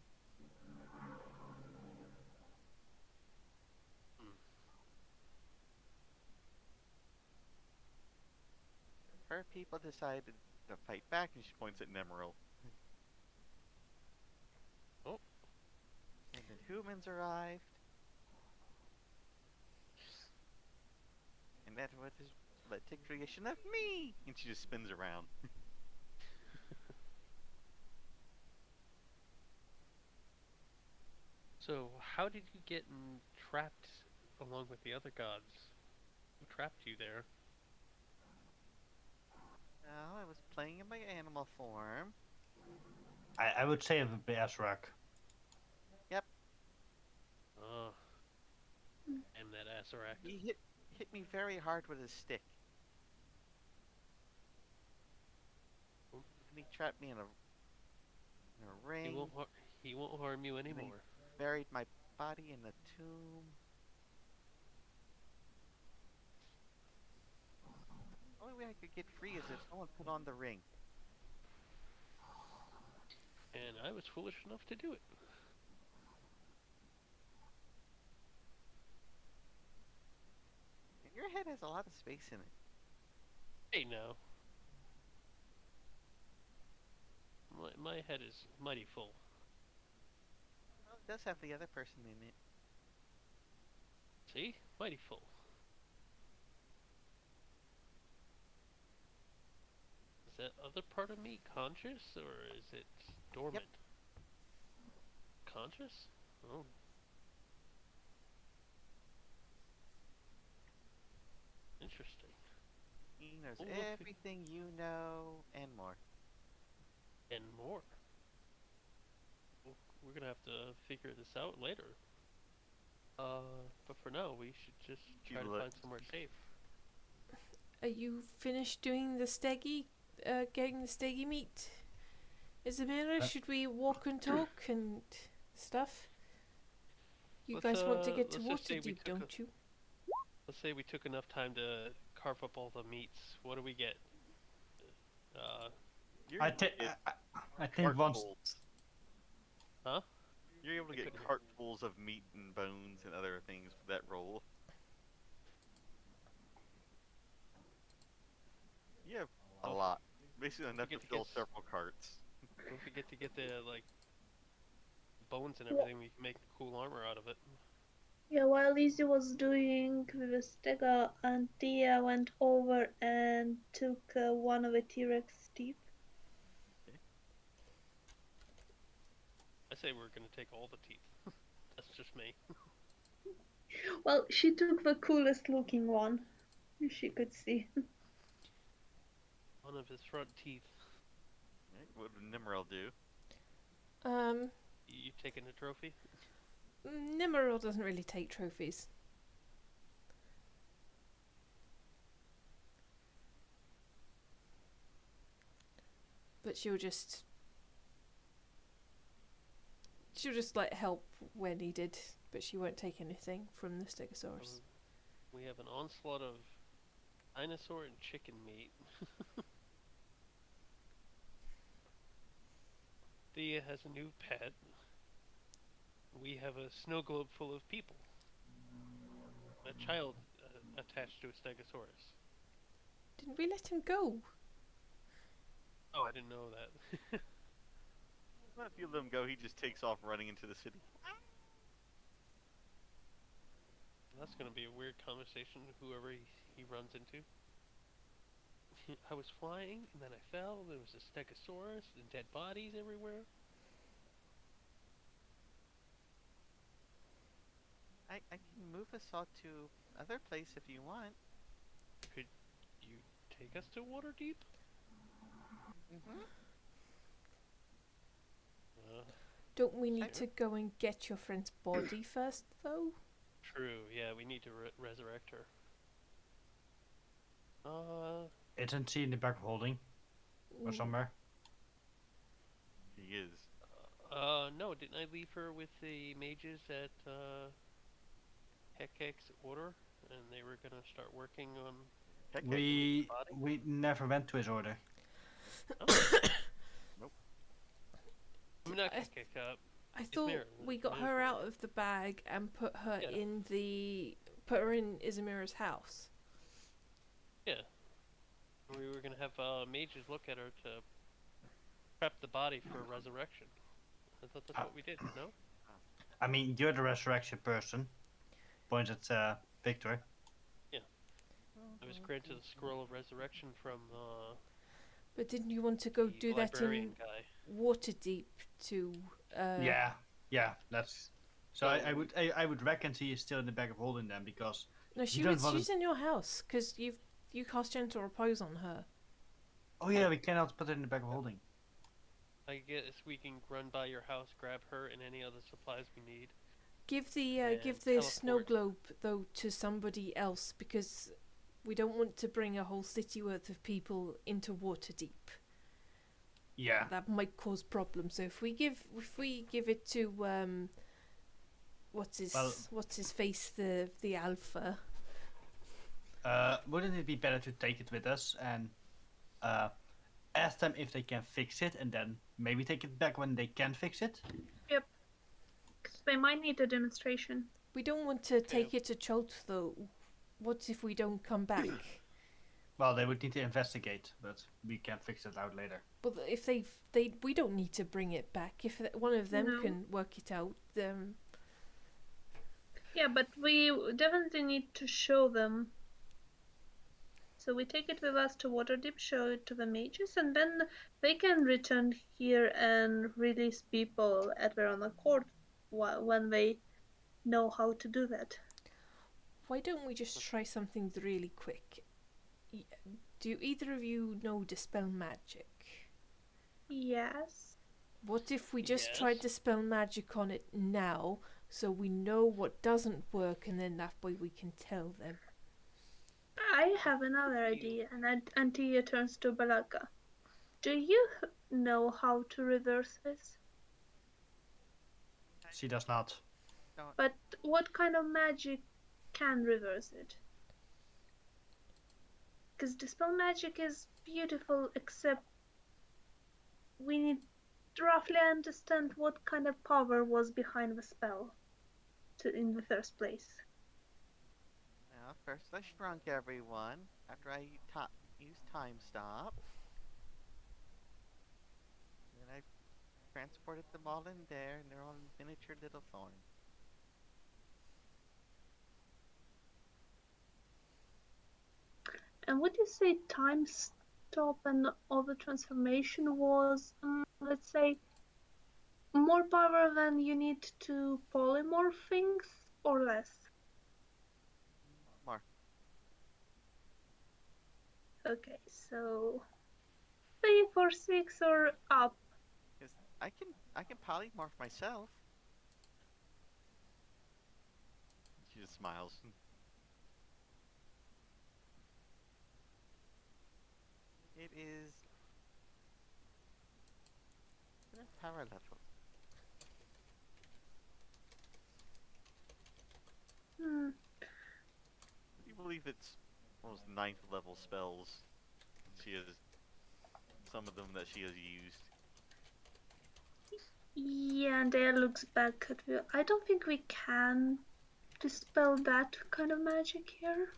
Her people decided to fight back, and she points at Nemmirile. Oh. And then humans arrived. And that was led to creation of me! And she just spins around. So, how did you get trapped along with the other gods? Who trapped you there? Well, I was playing in my animal form. I would say of a Berserk. Oh. And that Aarakocra. He hit me very hard with his stick. Oh. And he trapped me in a ring. He won't harm you anymore. Buried my body in a tomb. Only way I could get free is if someone put on the ring. And I was foolish enough to do it. And your head has a lot of space in it. Hey, now. My head is mighty full. Well, it does have the other person in it. See? Mighty full. Is that other part of me conscious, or is it dormant? Conscious? Oh. Interesting. He knows Oh, look. everything you know and more. And more. Well, we're gonna have to figure this out later. But for now, we should just try to find somewhere safe. Are you finished doing the steggy, getting the steggy meat? Isamira, should we walk and talk and stuff? You Let's, guys want to get to let's just say we Waterdeep, took don't you? Let's say we took enough time to carve up all the meats. What do we get? You're I able to think get I think once cartfuls. Huh? You're able to I get couldn't hear. cartfuls of meat and bones and other things for that roll. You have a lot. Basically enough to get to fill get- several carts. Don't forget to get the bones and everything. We can make cool armor out of it. Yeah, while Lizzie was doing the stega, Anthea went over and took one of the T-Rex teeth. I say we're gonna take all the teeth. That's just me. Well, she took the coolest looking one she could see. One of his front teeth. Right? What would Nemmirile do? You taking a trophy? Nemmirile doesn't really take trophies. But she'll just like help where needed, but she won't take anything from the Stegosaurus. We have an onslaught of dinosaur and chicken meat. Thea has a new pet. We have a snow globe full of people. A child attached to a Stegosaurus. Didn't we let him go? Oh, I didn't know that. Well, if you let him go, he just takes off running into the city. That's gonna be a weird conversation, whoever he runs into. I was flying, and then I fell, there was a stegosaurus, and dead bodies everywhere. I can move us all to other place if you want. Could you take us to Waterdeep? Mm-hmm. Don't we need Sure. to go and get your friend's body first, though? True, yeah, we need to resurrect her. Isn't she in the back of holding or somewhere? She is. No, didn't I leave her with the mages at, Kekkick's order? And they were gonna start working on... Kekkick. We never went to his order. Oh. Nope. I mean, not I- Kekkick, I thought Isamira, we got it is her one. out of the bag and put her Yeah. put her in Isamira's house. we were gonna have, mages look at her to prep the body for resurrection. I thought that's what we did, no? I mean, you're the resurrection person. Points at Victor. I was granted a scroll of resurrection from, But didn't you want to go the do that librarian in guy. Waterdeep to? Yeah, that's. So I would reckon she is still in the bag of holding then, because No, You don't wanna- she's in your house because you cast gentle repose on her. oh yeah, we cannot put it in the bag of holding. I guess we can run by your house, grab her and any other supplies we need. Give the And snow teleport. globe though to somebody else because we don't want to bring a whole city worth of people into Waterdeep. Yeah. That might cause problems. So if we give it to what's his face, the alpha. Wouldn't it be better to take it with us and ask them if they can fix it, and then maybe take it back when they can fix it? 'Cause they might need a demonstration. We don't want to take it to Cholt though. What if we don't come back? Well, they would need to investigate, but we can fix it out later. But if we don't need to bring it back. If one of them No. can work it out, Yeah, but we definitely need to show them. So we take it with us to Waterdeep, show it to the mages, and then they can return here and release people at their own accord when they know how to do that. why don't we just try something really quick? Do either of you know Dispel Magic? Yes. What if we just Yes. tried Dispel Magic on it now, so we know what doesn't work, and then that way we can tell them? I have another idea, and Anthea turns to Balaka. Do you know how to reverse this? She does not. But what kind of magic can reverse it? Because Dispel Magic is beautiful, except we need to roughly understand what kind of power was behind the spell in the first place. Well, first I shrunk everyone after I used Time Stop. Then I transported them all in there, and they're all in miniature little form. And would you say Time Stop and all the transformation was, let's say, more power than you need to polymorph things, or less? More. Okay, so 3, 4, 6 or up. Because I can polymorph myself. She just smiles. It is power level. Hmm. You believe it's almost 9th level spells. She has some of them that she has used. Yeah, and there looks back at you. I don't think we can dispel that kind of magic here.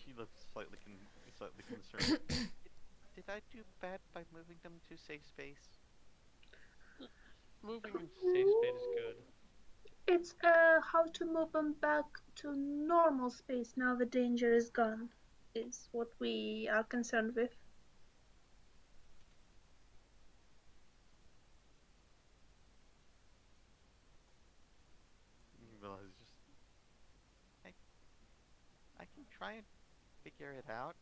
She looks slightly concerned. Did I do bad by moving them to safe space? Moving into safe space is good. It's how to move them back to normal space now the danger is gone, is what we are concerned with. Well, I was just... I can try and figure it out.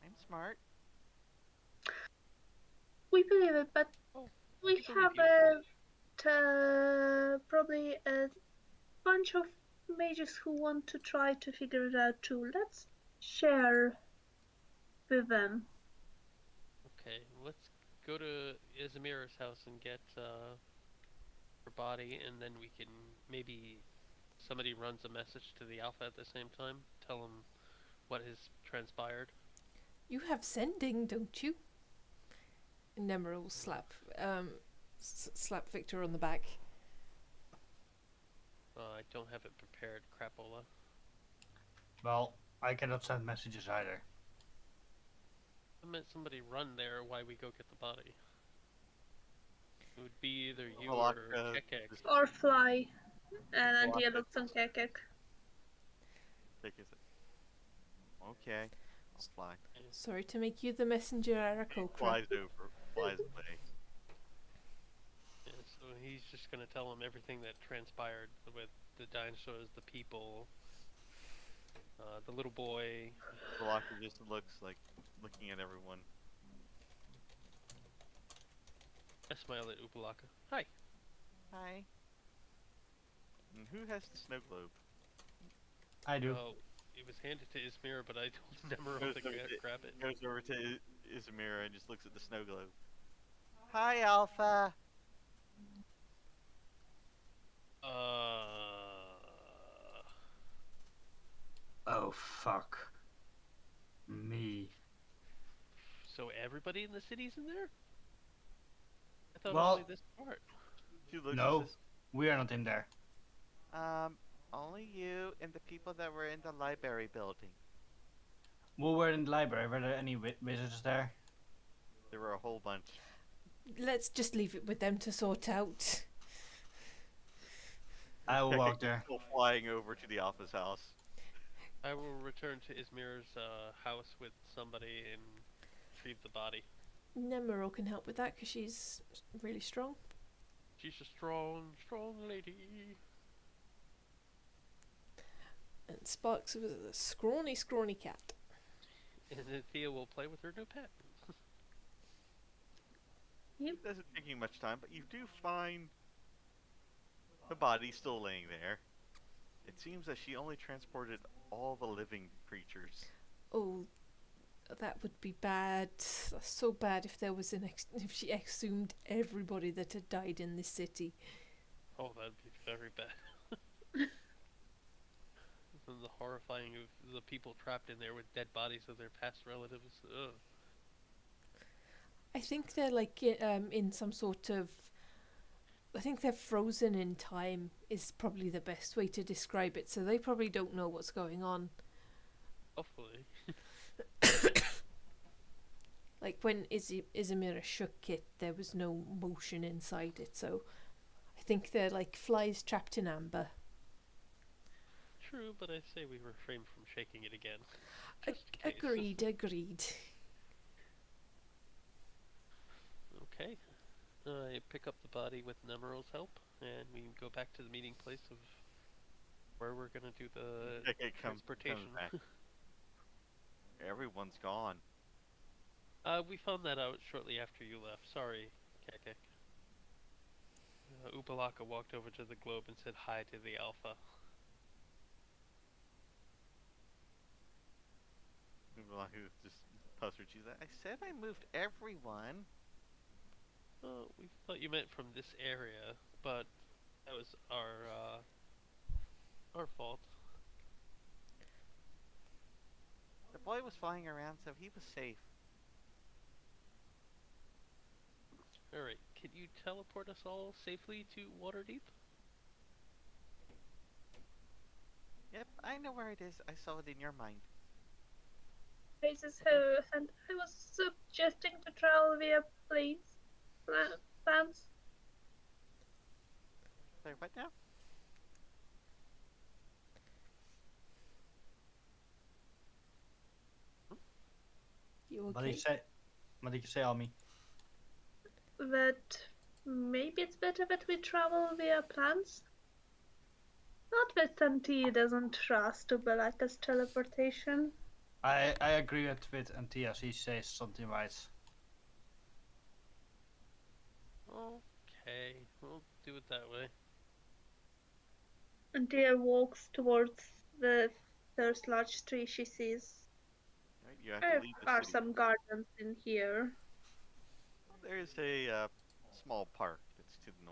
I'm smart. We believe it, but Oh, we believe have you. probably a bunch of mages who want to try to figure it out too. Let's share with them. Okay, let's go to Isamira's house and get her body, and then we can maybe somebody runs a message to the Alpha at the same time. Tell them what has transpired. You have sending, don't you? Nemmirile will slap Victor on the back. I don't have it prepared, crapola. Well, I cannot send messages either. I meant somebody run there while we go get the body. It would be either you or Kekkick. Or fly. And Anthea looks on Kekkick. Okay, I'll fly. Sorry to make you the messenger, Aarakocra. Flies over, flies away. Yeah, so he's just gonna tell him everything that transpired with the dinosaurs, the people, the little boy. Blocker just looks like looking at everyone. I smile at Upalaka. Hi. Hi. And who has the snow globe? I do. Well, it was handed to Isamira, but I told Nemmirile to grab it. Goes over to Isamira and just looks at the snow globe. Hi, Alpha. Oh, fuck. Me. So everybody in the city's in there? I thought Well, only this part. She looks No, at this, we are not in there. only you and the people that were in the library building. We were in the library. Were there any wizards there? There were a whole bunch. Let's just leave it with them to sort out. I will walk there. Still flying over to the Alpha's house. I will return to Ismir's house with somebody and retrieve the body. Nemmirile can help with that because she's really strong. She's a strong, strong lady. And Sparks was a scrawny cat. And Anthea will play with her new pet. It doesn't take you much time, but you do find the body still laying there. It seems that she only transported all the living creatures. Oh, that would be bad. That's so bad if there was if she exhumed everybody that had died in this city. Oh, that'd be very bad. And the horrifying of the people trapped in there with dead bodies of their past relatives. Ugh. I think they're like in some sort of. I think they're frozen in time is probably the best way to describe it. So they probably don't know what's going on. Hopefully. Like when Isamira shook it, there was no motion inside it. So I think they're like flies trapped in amber. True, but I say we refrain from shaking it again. Just in case. Agreed. Okay. I pick up the body with Nemmerile's help, and we go back to the meeting place of where we're gonna do the transportation. Back. Everyone's gone. We found that out shortly after you left. Sorry, Kekkick. Upalaka walked over to the globe and said hi to the Alpha. Who just puzzled. She's like, I said I moved everyone. Oh, we thought you meant from this area, but that was our fault. The boy was flying around, so he was safe. Alright, can you teleport us all safely to Waterdeep? Yep, I know where it is. I saw it in your mind. raises her hand. I was suggesting to travel via plans. Say what now? You What did okay? you say? What did you say, Almi? That maybe it's better that we travel via plans. Not that Anthea doesn't trust Ubelaka's teleportation. I agree with Anthea. She says something right. Okay, we'll do it that way. Anthea walks towards the first large tree she sees. Right, you have There to leave the are city. some gardens in here. There's a small park that's to the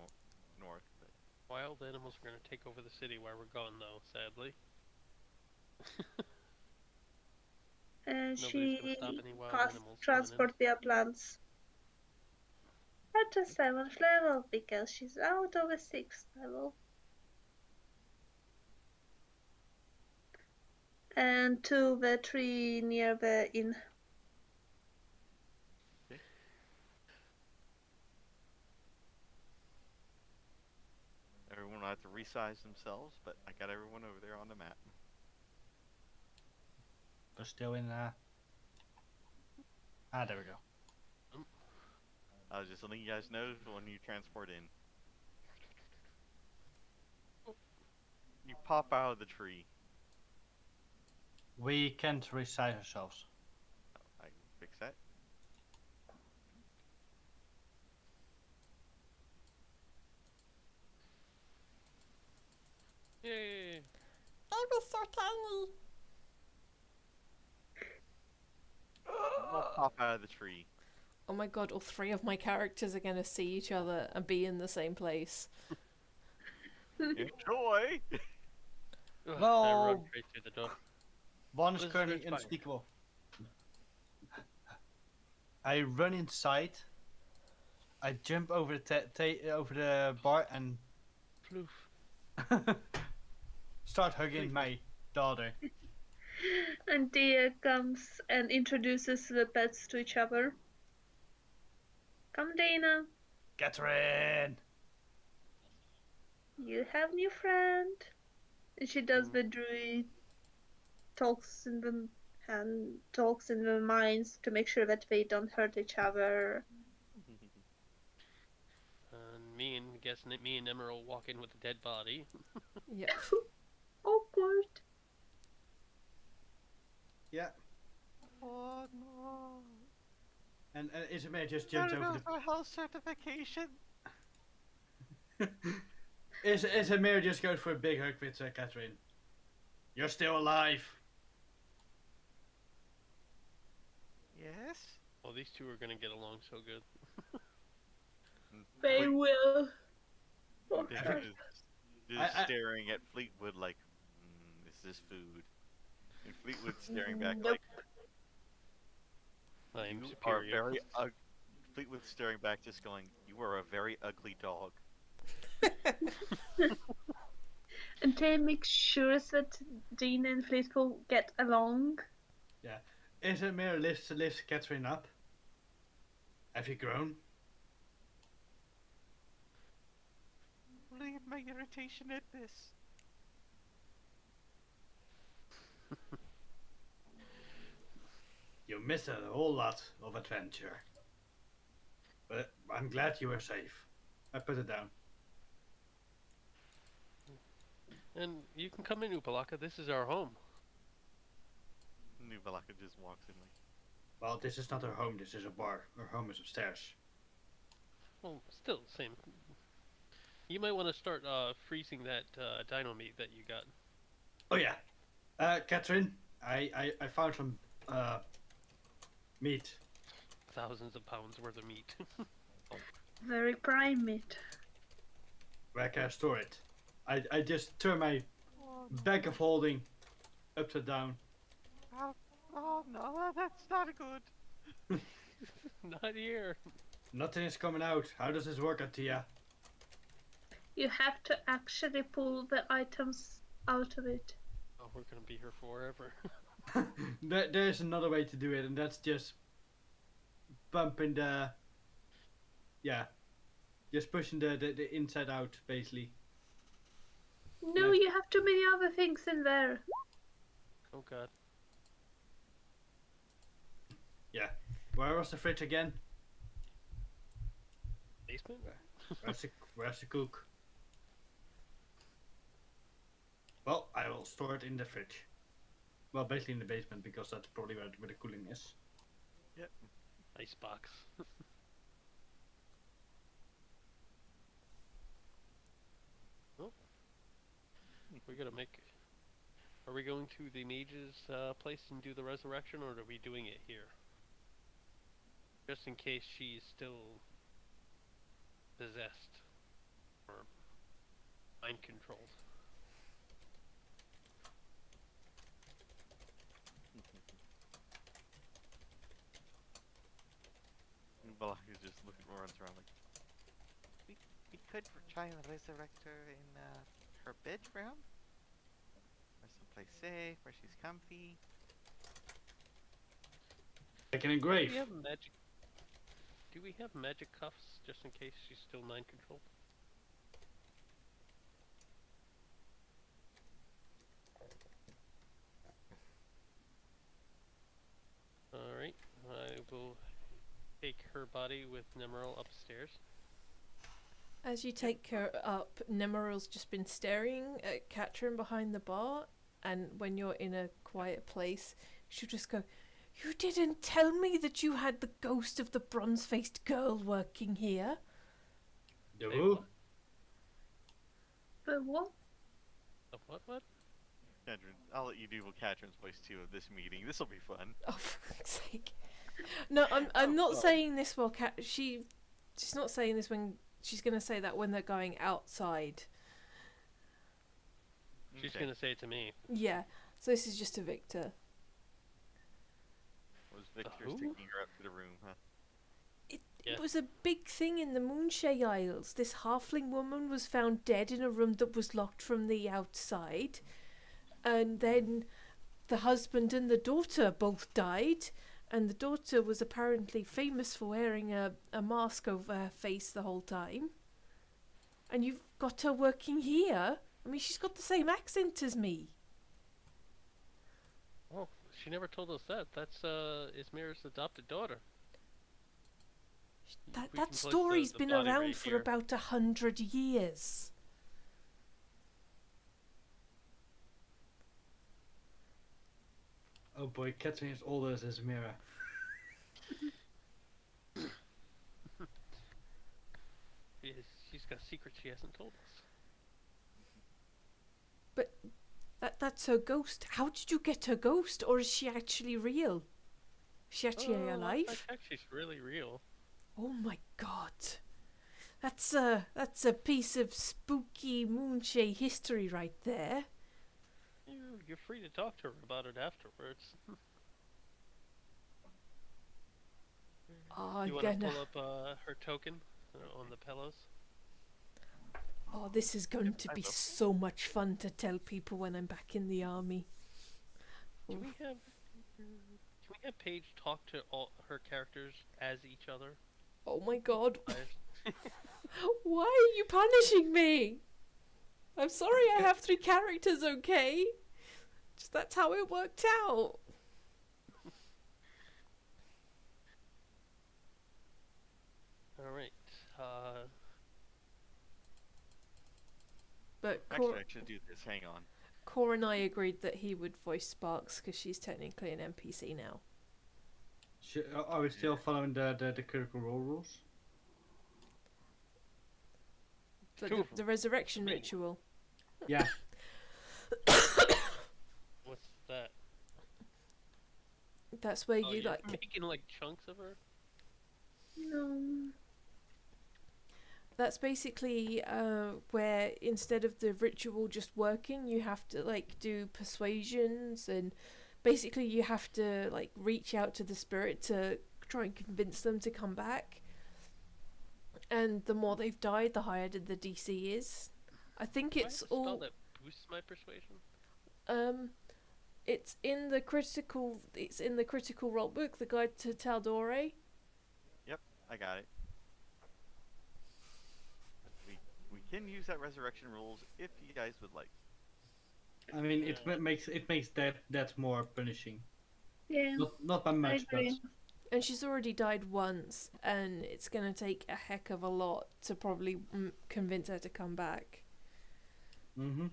north. But Wild animals are gonna take over the city while we're gone, though. Sadly, And nobody's gonna she stop any wild casts animals transport via plants. At the 7th level because she's out of a 6th level. And to the tree near the inn. everyone will have to resize themselves, but I got everyone over there on the map. We're still in. There we go. I was just letting you guys know when you transport in. You pop out of the tree. We can't resize ourselves. I can fix that. Yay! I was so tiny. We'll pop out of the tree. Oh my god, all three of my characters are gonna see each other and be in the same place. Enjoy! Ugh, No. I run straight through the door. One is This is currently fine. unspeakable. I run inside. I jump over the bar and Floof. start hugging my daughter. Anthea comes and introduces the pets to each other. Come, Dana. Catherine! You have new friend. And she does the druid talks in the minds to make sure that they don't hurt each other. And me and Nemmirile walk in with a dead body. Yep. Awkward. Yeah. Oh no! And Isamira just I jumps don't over know for health certification. the... Isamira just goes for a big hug with Catherine. You're still alive. Yes. Well, these two are gonna get along so good. They will. Just staring at Fleetwood like, is this food? And Fleetwood staring back Nope. like, I'm you superior. are very Fleetwood staring back, just going, you are a very ugly dog. And they make sure that Dean and Fleetwood get along. Isamira lifts Catherine up. Have you grown? Leave my irritation at this. You missed a whole lot of adventure. But I'm glad you were safe. I put it down. And you can come in, Upalaka. This is our home. New Valaka just walks in like, Well, this is not our home, this is a bar. Our home is upstairs. Well, still same. You might want to start freezing that dino meat that you got. Oh yeah. Catherine, I found some meat. Thousands of pounds worth of meat. Very prime meat. Where can I store it? I just turn my bag of holding upside down. oh no, that's not good. Not here. Nothing is coming out. How does this work, Anthea? You have to actually pull the items out of it. Oh, we're gonna be here forever. There's another way to do it, and that's just bumping the. Yeah. Just pushing the inside out, basically. No, Yeah. you have too many other things in there. Oh god. Yeah. Where was the fridge again? Basement? Where's the cook? Well, I will store it in the fridge. Well, basically in the basement, because that's probably where the cooling is. Yep. Ice box. Oh. We're gonna make... Are we going to the mage's place and do the resurrection, or are we doing it here? Just in case she's still possessed or mind controlled. Balak is just looking around like, we could try and resurrect her in her bedroom, or someplace safe where she's comfy. Like in a grave. Do we have magic cuffs just in case she's still mind controlled? Alright, I will take her body with Nemmirile upstairs. As you take her up, Nemmarile's just been staring at Katrin behind the bar, and when you're in a quiet place, she'll just go, "You didn't tell me that you had the ghost of the bronze-faced girl working here." The Say who? what? But what? What? Katrin, I'll let you do Katrin's voice too of this meeting. This will be fun. Oh, for fuck's sake! No, I'm not saying this while she's not saying this when she's gonna say that when they're going outside. She's Okay. gonna say it to me. Yeah. So this is just to Victor. Was Victor's Who? taking her up to the room, huh? Yeah. It was a big thing in the Moonshade Isles. This halfling woman was found dead in a room that was locked from the outside. And then the husband and the daughter both died. And the daughter was apparently famous for wearing a mask over her face the whole time. And you've got her working here? I mean, she's got the same accent as me. Oh, she never told us that. That's Isamira's adopted daughter. We can That place story's the been body around right for here. about 100 years. Oh boy, Katrin is older as Isamira. She's got secrets she hasn't told us. That's her ghost. How did you get her ghost? Or is she actually real? Is she actually last I alive? checked, she's really real. Oh my god. That's a piece of spooky Moonshade history right there. You're free to talk to her about it afterwards. Oh, You I'm want to gonna. pull up her token on the pillows? Oh, this is going to I be will. so much fun to tell people when I'm back in the army. Can we have Paige talk to all her characters as each other? Oh my god. Guys? Why are you punishing me? I'm sorry I have 3 characters, okay? Just that's how it worked out. Alright. But Actually, I should do this. Hang on. Cor and I agreed that he would voice Sparks because she's technically an NPC now. Are we still following the critical role rules? But Two of the them. resurrection Three. ritual. Yeah. What's that? That's where Oh, you you're like. making like chunks of her? No. That's basically where instead of the ritual just working, you have to like do persuasions, and basically you have to like reach out to the spirit to try and convince them to come back. And the more they've died, the higher the DC is. I think Do I it's have a spell all that boosts my persuasion? It's in the critical. It's in the critical role book, the guide to Taldore. Yep, I got it. We can use that resurrection rules if you guys would like. I mean, it makes that more punishing. Yeah, Not by much, but agree. And she's already died once, and it's gonna take a heck of a lot to probably convince her to come back. mm-hmm.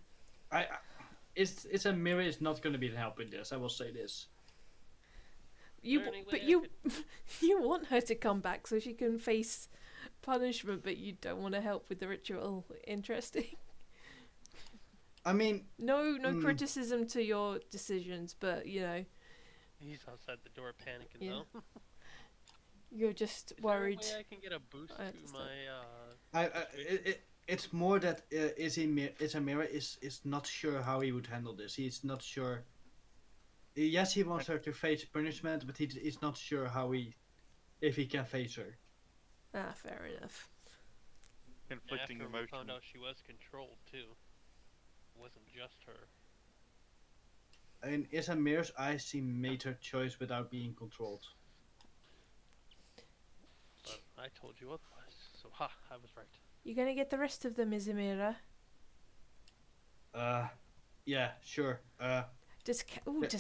Isamira is not going to be the help in this. I will say this. You want her to come back so she can face punishment, but you don't want to help with the ritual. Interesting. I mean, No criticism to your decisions, but you know, He's outside the door panicking Yeah. though. you're just Is there a worried. way I can get a boost I to understand. my it's more that Isamira is not sure how he would handle this. He's not sure. Yes, he wants her to face punishment, but he's not sure if he can face her. Ah, fair enough. Conflicting after we emotions. found out she was controlled too. It wasn't just her. In Isamira's eyes, she made her choice without being controlled. But I told you otherwise. So I was right. You gonna get the rest of them, Isamira? Yeah, sure. Does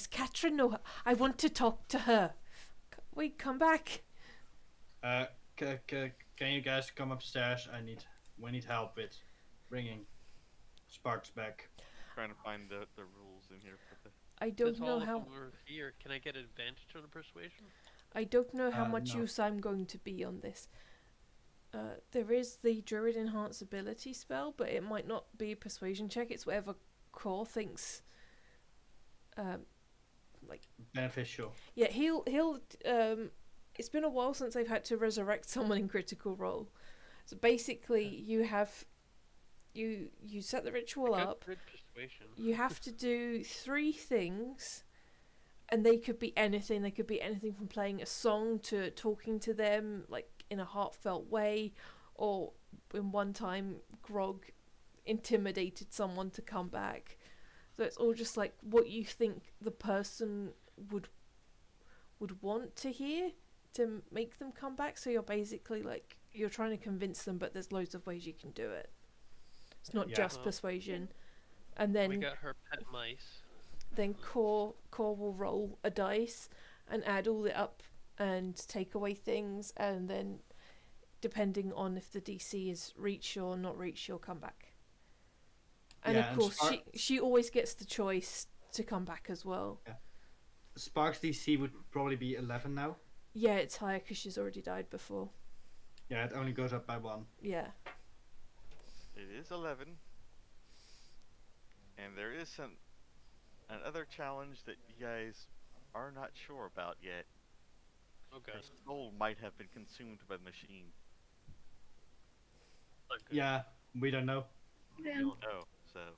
Katrin know? I want to talk to her. Wait, come back. Can you guys come upstairs? We need help with bringing Sparks back. Trying to find the rules in here for the. I don't Since know all of how. them were here, can I get advantage on the persuasion? I don't know how much No. use I'm going to be on this. There is the Druid Enhance ability spell, but it might not be a persuasion check. It's whatever Core thinks. Beneficial. Yeah, he'll. It's been a while since I've had to resurrect someone in Critical Role. So basically, you have. You set the ritual up. Good persuasion. You have to do 3 things, and they could be anything. They could be anything from playing a song to talking to them, like in a heartfelt way, or in one time, Grog intimidated someone to come back. So it's all just like what you think the person would want to hear to make them come back. So you're basically like you're trying to convince them, but there's loads of ways you can do it. It's not Yeah. just persuasion. And then We got her pet mice. then core will roll a dice and add all it up and take away things, and then depending on if the DC is reach or not reach, she'll come back. And Yeah, of and course she always gets the choice to come back as well. Sparks DC would probably be 11 now. Yeah, it's higher because she's already died before. Yeah, it only goes up by 1. Yeah. It is 11. And there is another challenge that you guys are not sure about yet. Okay. Her soul might have been consumed by the machine. Yeah, we don't know. We Yeah. don't know, so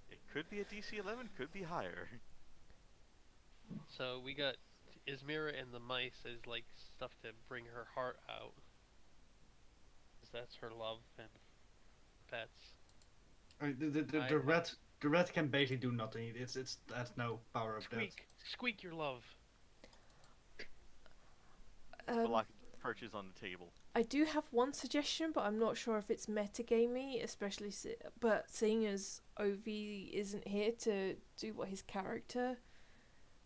it could be a DC 11, could be higher. So we got Ismira and the mice as like stuff to bring her heart out. 'Cause that's her love and pets. The red can basically do nothing. It has no power of that. Squeak your love. Block perches on the table. I do have one suggestion, but I'm not sure if it's metagamey, especially but seeing as Ovi isn't here to do what his character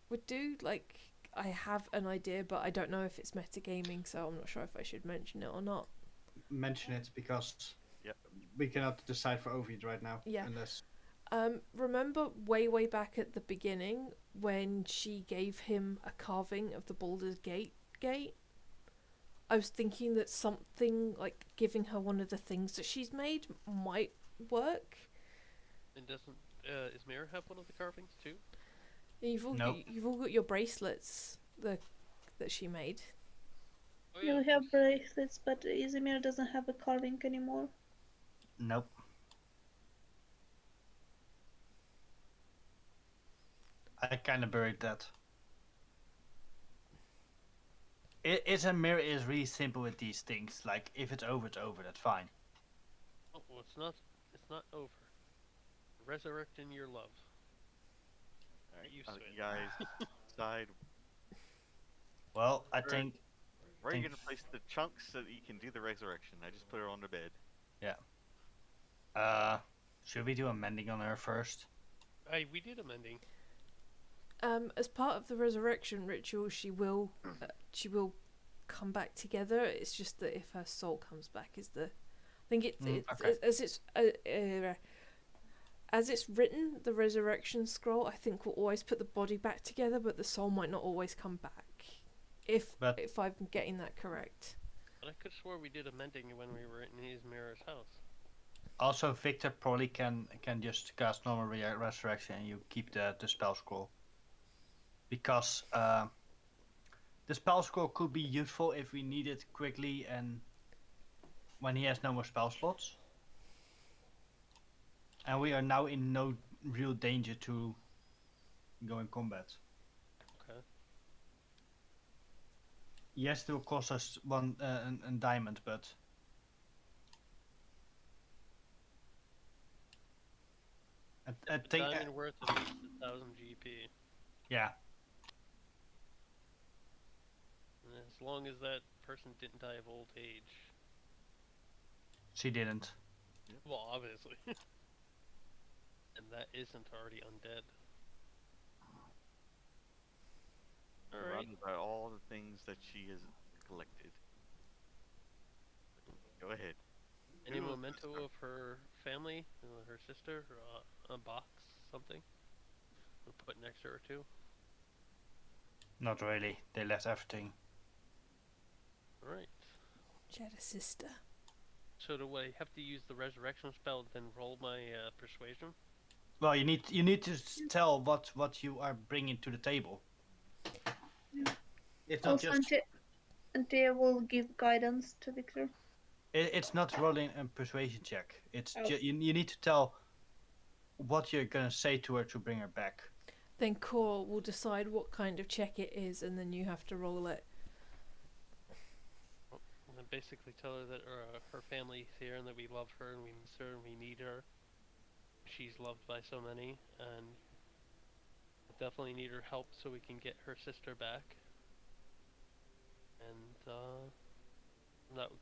would do, like I have an idea, but I don't know if it's metagaming, so I'm not sure if I should mention it or not. Mention it because Yep. we cannot decide for Ovid right now. Yeah. Unless Remember way back at the beginning when she gave him a carving of the Baldur's Gate? I was thinking that something like giving her one of the things that she's made might work. And doesn't Ismira have one of the carvings too? You've all Nope. you've all got your bracelets that she made. Oh You have bracelets, but Isamir doesn't have a carving anymore. nope. I kind of buried that. Isamira is really simple with these things. Like if it's over, it's over. That's fine. Oh, well, it's not over. Resurrecting your love. Alright, You you guys decide Well, I Where- think where are you Think- gonna place the chunks so that you can do the resurrection. I just put her on the bed. should we do a mending on her first? We did a mending. As part of the resurrection ritual, she will come back together. It's just that if her soul comes back, is the I think Okay. as it's written, the resurrection scroll I think will always put the body back together, but the soul might not always come back. If I'm getting that correct. But I could swear we did a mending when we were in Isamira's house. Also, Victor probably can just cast normal resurrection and you keep the spell scroll. Because the spell scroll could be useful if we need it quickly and when he has no more spell slots. And we are now in no real danger to go in combat. Okay. Yes, it will cost us one a diamond, but I think Diamond worth at least 1,000 GP. yeah. And as long as that person didn't die of old age. She didn't. Well, obviously. And that isn't already undead. Alright. Surrounded by all the things that she has collected. Go ahead. Any Who- memento of her family, her sister, or a box, something? We'll put next to her too. Not really. They left everything. Alright. She had a sister. So do I have to use the resurrection spell then roll my persuasion? Well, you need to tell what you are bringing to the table. It's not Also, just. Anthea will give guidance to Victor. It's not rolling a persuasion check. It's Oh. you need to tell what you're gonna say to her to bring her back. Then Core will decide what kind of check it is, and then you have to roll it. And then basically tell her that her family's here and that we love her and we miss her and we need her. She's loved by so many and definitely need her help so we can get her sister back. And I'm not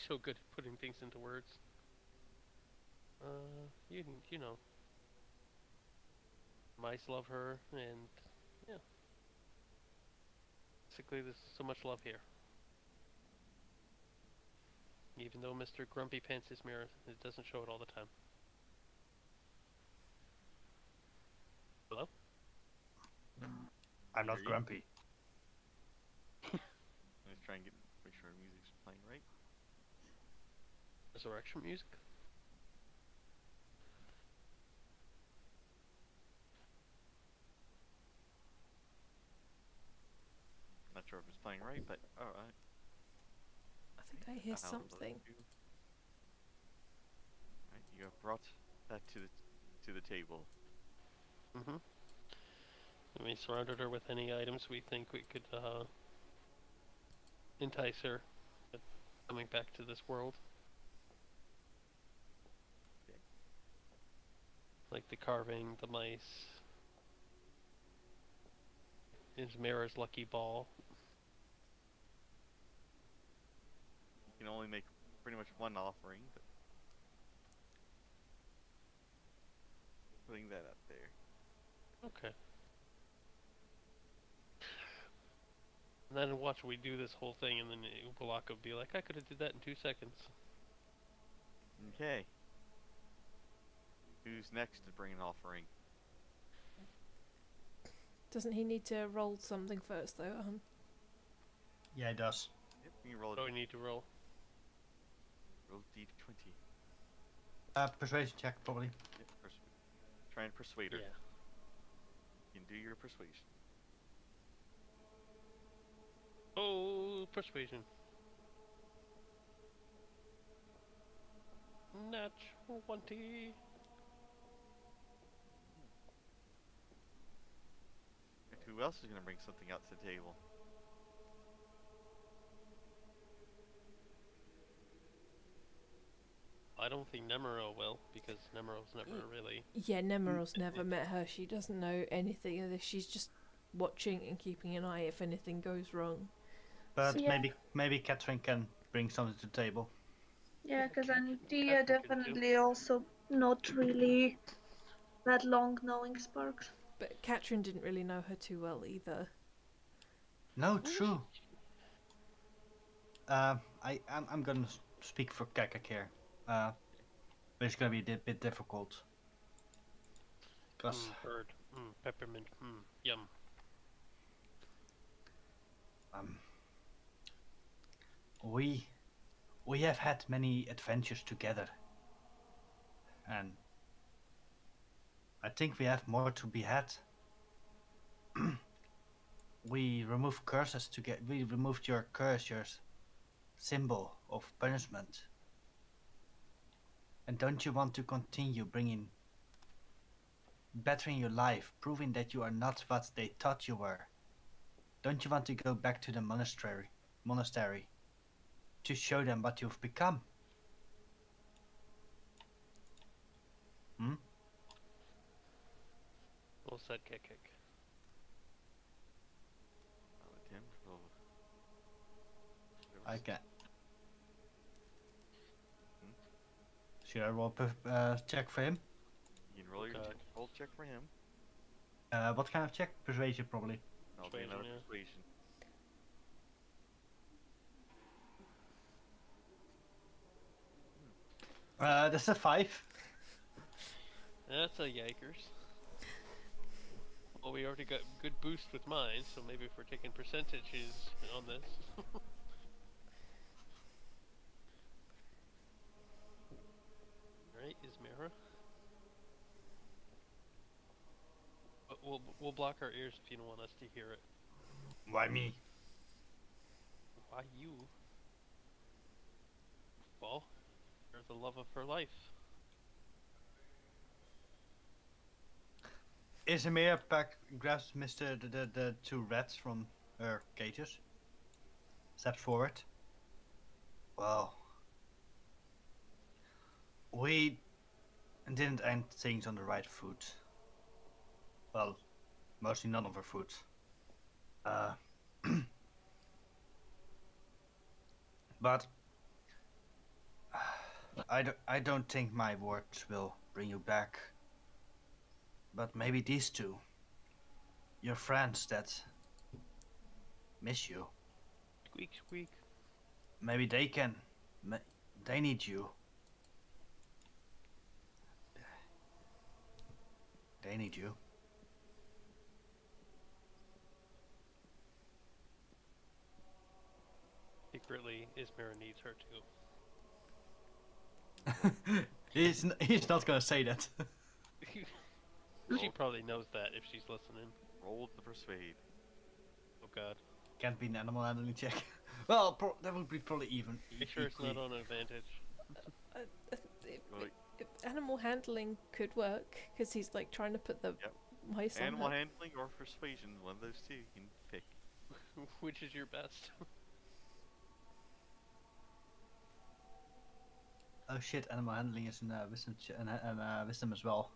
so good at putting things into words. You know. Mice love her and yeah. Basically there's so much love here. Even though Mr. Grumpy Pants is mirror, it doesn't show it all the time. Hello? I'm not Hear you. grumpy. Let's try and make sure the music's playing right. Resurrection music? Not sure if it's playing right, but alright. I think I hear That'll something. do. Right, you have brought that to the table. Mm-hmm. And we surrounded her with any items we think we could entice her coming back to this world. Okay. Like the carving, the mice, Isamira's lucky ball. You can only make pretty much one offering, but putting that up there. Okay. And then watch we do this whole thing and then Balaka would be like, I could have did that in 2 seconds. Okay. Who's next to bring an offering? Doesn't he need to roll something first, though? Yeah, it does. Yep, you can roll So we need to roll. roll D20. Persuasion check probably. Yep, try and persuade her. Yeah. You can do your persuasion. Oh, persuasion. Natural 20. And who else is going to bring something out to the table? I don't think Nemmirile will, because Nemmirile's never really... Yeah, Nemmirile's never met her. She doesn't know anything of this. She's just watching and keeping an eye if anything goes wrong. But So, yeah. maybe Catherine can bring something to the table. Yeah, because Catherine Anthea can do. definitely also not really that long knowing Sparks. But Katrin didn't really know her too well either. No, true. I'm gonna speak for Kekkick here. But it's gonna be a bit difficult. Cause Bird. Peppermint. Yum. we have had many adventures together, and I think we have more to be had. We removed curses to get. We removed your curse, your symbol of punishment. And don't you want to continue bettering your life, proving that you are not what they thought you were? Don't you want to go back to the monastery to show them what you've become? Well said, Kekkick. I'll attempt. I can. Should I roll check for him? You can roll your Okay. roll check for him. What kind of check? Persuasion, probably. I'll be another Persuasion, yeah. persuasion. That's a 5. That's a yikers. Well, we already got good boost with mine, so maybe if we're taking percentages on this. Alright, Isamira. But we'll block our ears if you don't want us to hear it. Why me? Why you? Well, you're the love of her life. Isamira grabs the 2 rats from her cages. Steps forward. Well, we didn't end things on the right foot. Well, mostly none of our foot. But I don't think my words will bring you back. But maybe these 2, your friends that miss you, Squeak, squeak. maybe they can. They need you. They need you. Secretly, Isamira needs her too. He's not gonna say that. She probably knows that if she's listening. Roll the persuade. Oh god. Can't be an animal handling check. Well, that would be probably even. Make sure it's equally- not on advantage. If animal handling could work, because he's like trying to put the Yep. mice on Animal her. handling or persuasion, one of those 2 you can pick. Which is your best? Oh shit! Animal handling is in wisdom wisdom as well.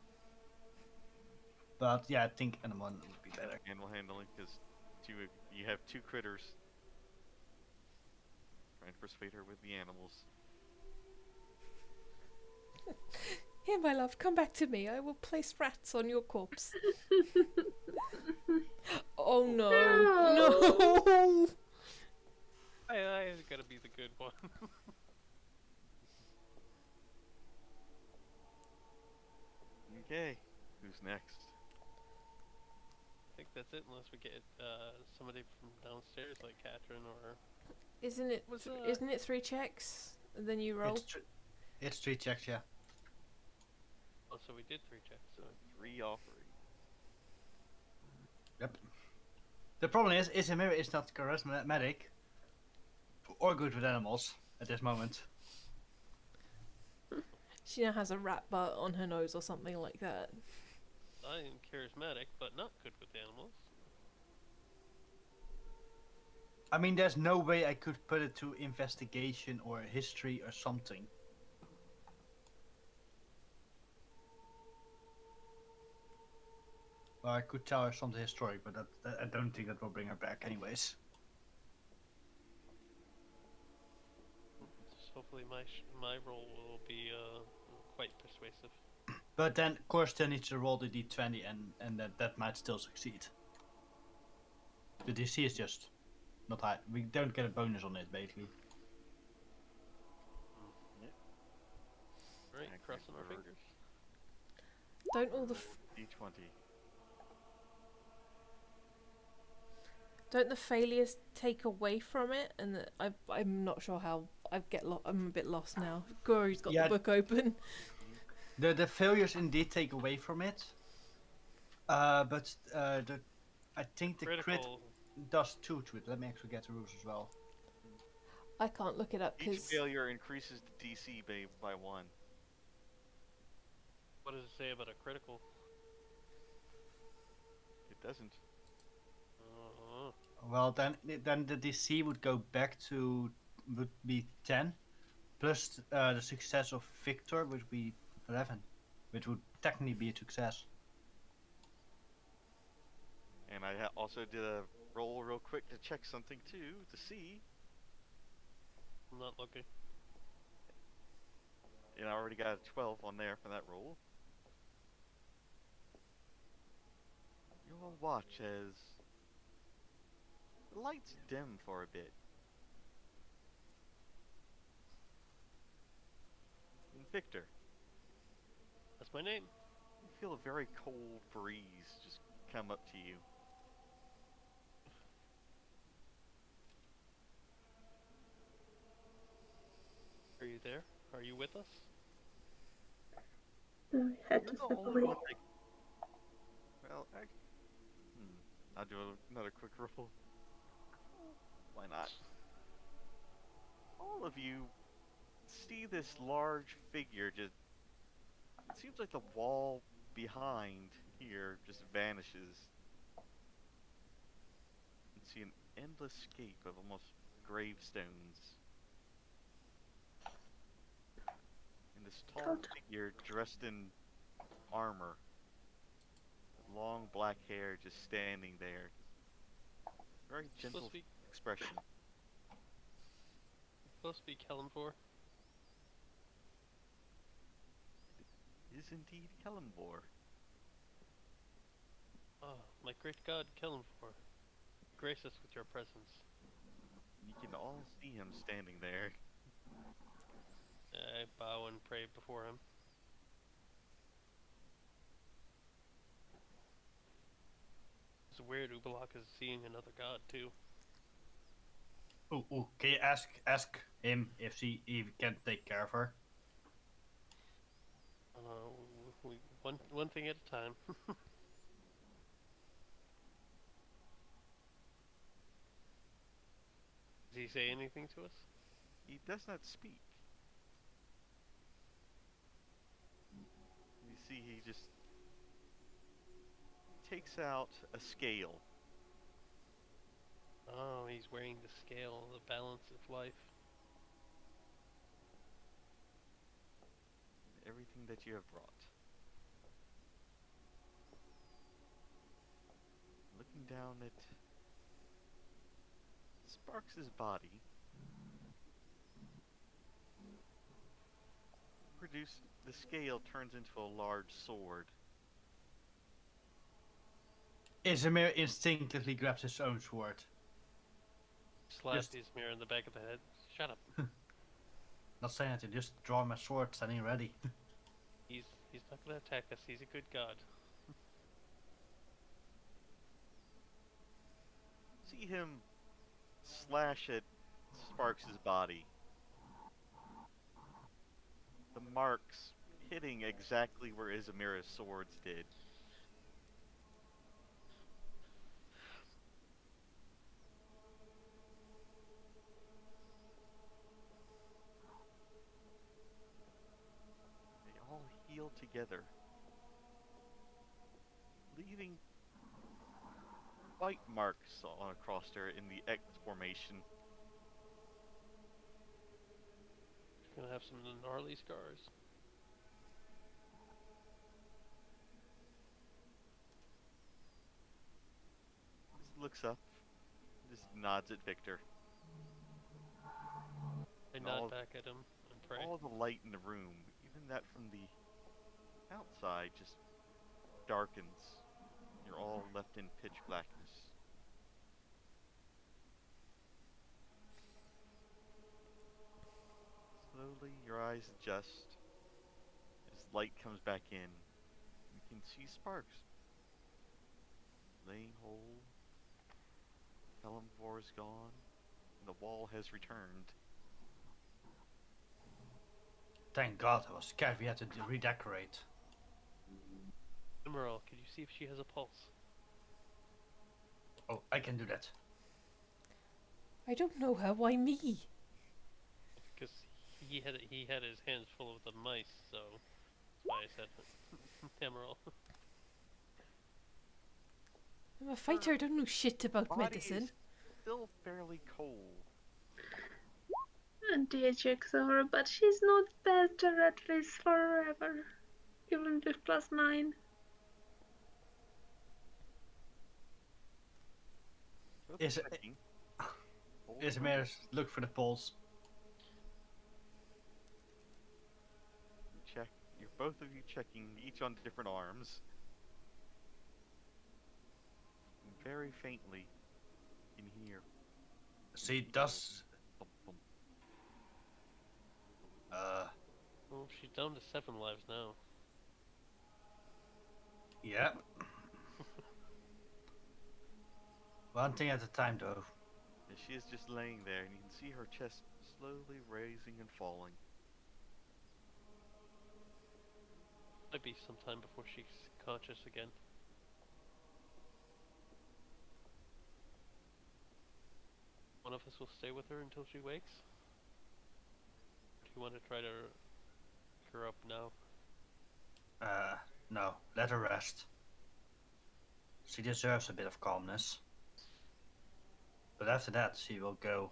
But yeah, I think animal handling would be better. Animal handling, because you have 2 critters. Trying to persuade her with the animals. Here, my love, come back to me. I will place rats on your corpse. Oh no. No! I gotta be the good one. Okay, who's next? I think that's it, unless we get somebody from downstairs, like Katrin or... Isn't it? Was, Isn't it 3 checks? And then you roll. It's 3 checks, yeah. Oh, so we did 3 checks. So 3 offering. Yep. The problem is, Isamira is not charismatic or good with animals at this moment. She now has a rat butt on her nose or something like that. I am charismatic, but not good with animals. I mean, there's no way I could put it to investigation or history or something. Well, I could tell her something historic, but I don't think that will bring her back anyways. Just hopefully my role will be quite persuasive. But then, of course, they need to roll the d20 and that might still succeed. The DC is just not high. We don't get a bonus on it, basically. Right, Okay, crossing our for- fingers. Don't all the D20. don't the failures take away from it? And I'm not sure how. I'm a bit lost now. Gory's got Yeah. the book open. The failures indeed take away from it. But I think the crit Critical. does 2 to it. Let me actually get the rules as well. I can't look it up Each because failure increases the DC by 1. What does it say about a critical? It doesn't. Well, then the DC would go back to would be 10, plus the success of Victor would be 11, which would technically be a success. And I also did a roll real quick to check something too, to see. I'm not looking. And I already got a 12 on there for that roll. You'll watch as the lights dim for a bit. And Victor, That's my name. you feel a very cold breeze just come up to you. Are you there? Are you with us? I had to You're the step only away. one that- Well, I'll do another quick roll. Why not? All of you see this large figure just... It seems like the wall behind here just vanishes. You see an endless scape of almost gravestones. And this tall Cult. figure dressed in armor, with long black hair, just standing there. Very gentle Supposed to be expression. Kellenfor. Is indeed Kellenvor. Ah, my great god Kellenfor. Grace us with your presence. You can all see him standing there. I bow and pray before him. It's weird Ubalak is seeing another god too. Oh, can you ask him if he can take care of her? One thing at a time. Does he say anything to us? He does not speak. You see, he just takes out a scale. Oh, he's wearing the scale, the balance of life. Everything that you have brought. Looking down at Sparks' body, the scale turns into a large sword. Isamir instinctively grabs his own sword. Slaps his mirror in the back of the head. Shut up. Not saying anything, just draw my sword, standing ready. He's not gonna attack us. He's a good god. See him slash at Sparks' body. The marks hitting exactly where Isamira's swords did. They all heal together, leaving white marks on across her in the X formation. Gonna have some gnarly scars. looks up, just nods at Victor. I And nod back at him and pray. all the light in the room, even that from the outside, just darkens. You're all left in pitch blackness. Slowly, your eyes adjust. As light comes back in, you can see sparks laying hold. Kelemvor is gone, and the wall has returned. Thank God, I was scared we had to redecorate. Nemmirile, could you see if she has a pulse? Oh, I can do that. I don't know her. Why me? Because he had his hands full of the mice, so that's why I said Nemmirile. I'm a fighter. I don't know shit about Body medicine. is still fairly cold. Dear Jigsaw, but she's not better at least forever. Even with +9. Both Is it- checking. Hold Isamira, look for the pulse. Check. You're both of you checking, each on different arms. Very faintly, in here. See, does... Bum, bum. Well, she's down to 7 lives now. Yeah. One thing at a time, though. And she is just laying there, and you can see her chest slowly raising and falling. Might be some time before she's conscious again. One of us will stay with her until she wakes. Do you want to try to wake her up now? No, let her rest. She deserves a bit of calmness. But after that, she will go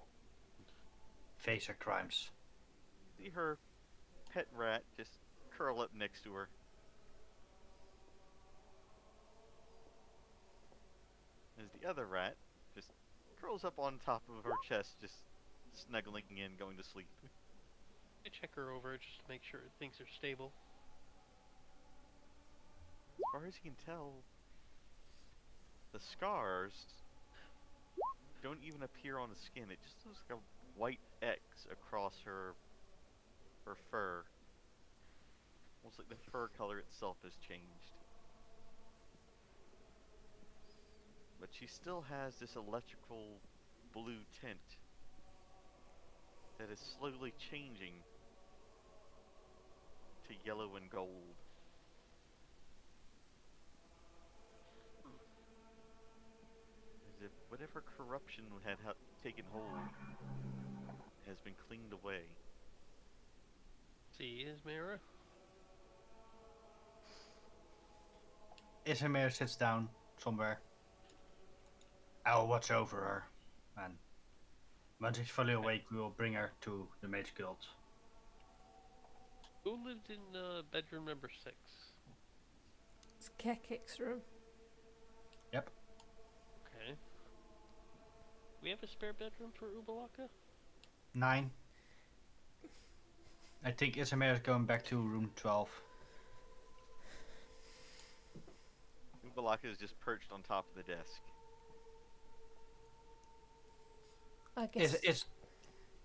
face her crimes. See her pet rat just curl up next to her. As the other rat just curls up on top of her chest, just snuggling in, going to sleep. I check her over just to make sure things are stable. As far as you can tell, the scars don't even appear on the skin. It just looks like a white X across her fur. Almost like the fur color itself has changed. But she still has this electrical blue tint that is slowly changing to yellow and gold. As if whatever corruption had taken hold has been cleaned away. See, Isamira? Isamira sits down somewhere. I'll watch over her, and once she's fully awake, we will bring her to the Mage Guild. Who lived in bedroom number 6? It's Kekkick's room. Yep. Okay. We have a spare bedroom for Ubalaka? 9. I think Isamira is going back to room 12. Ubalaka is just perched on top of the desk. I guess.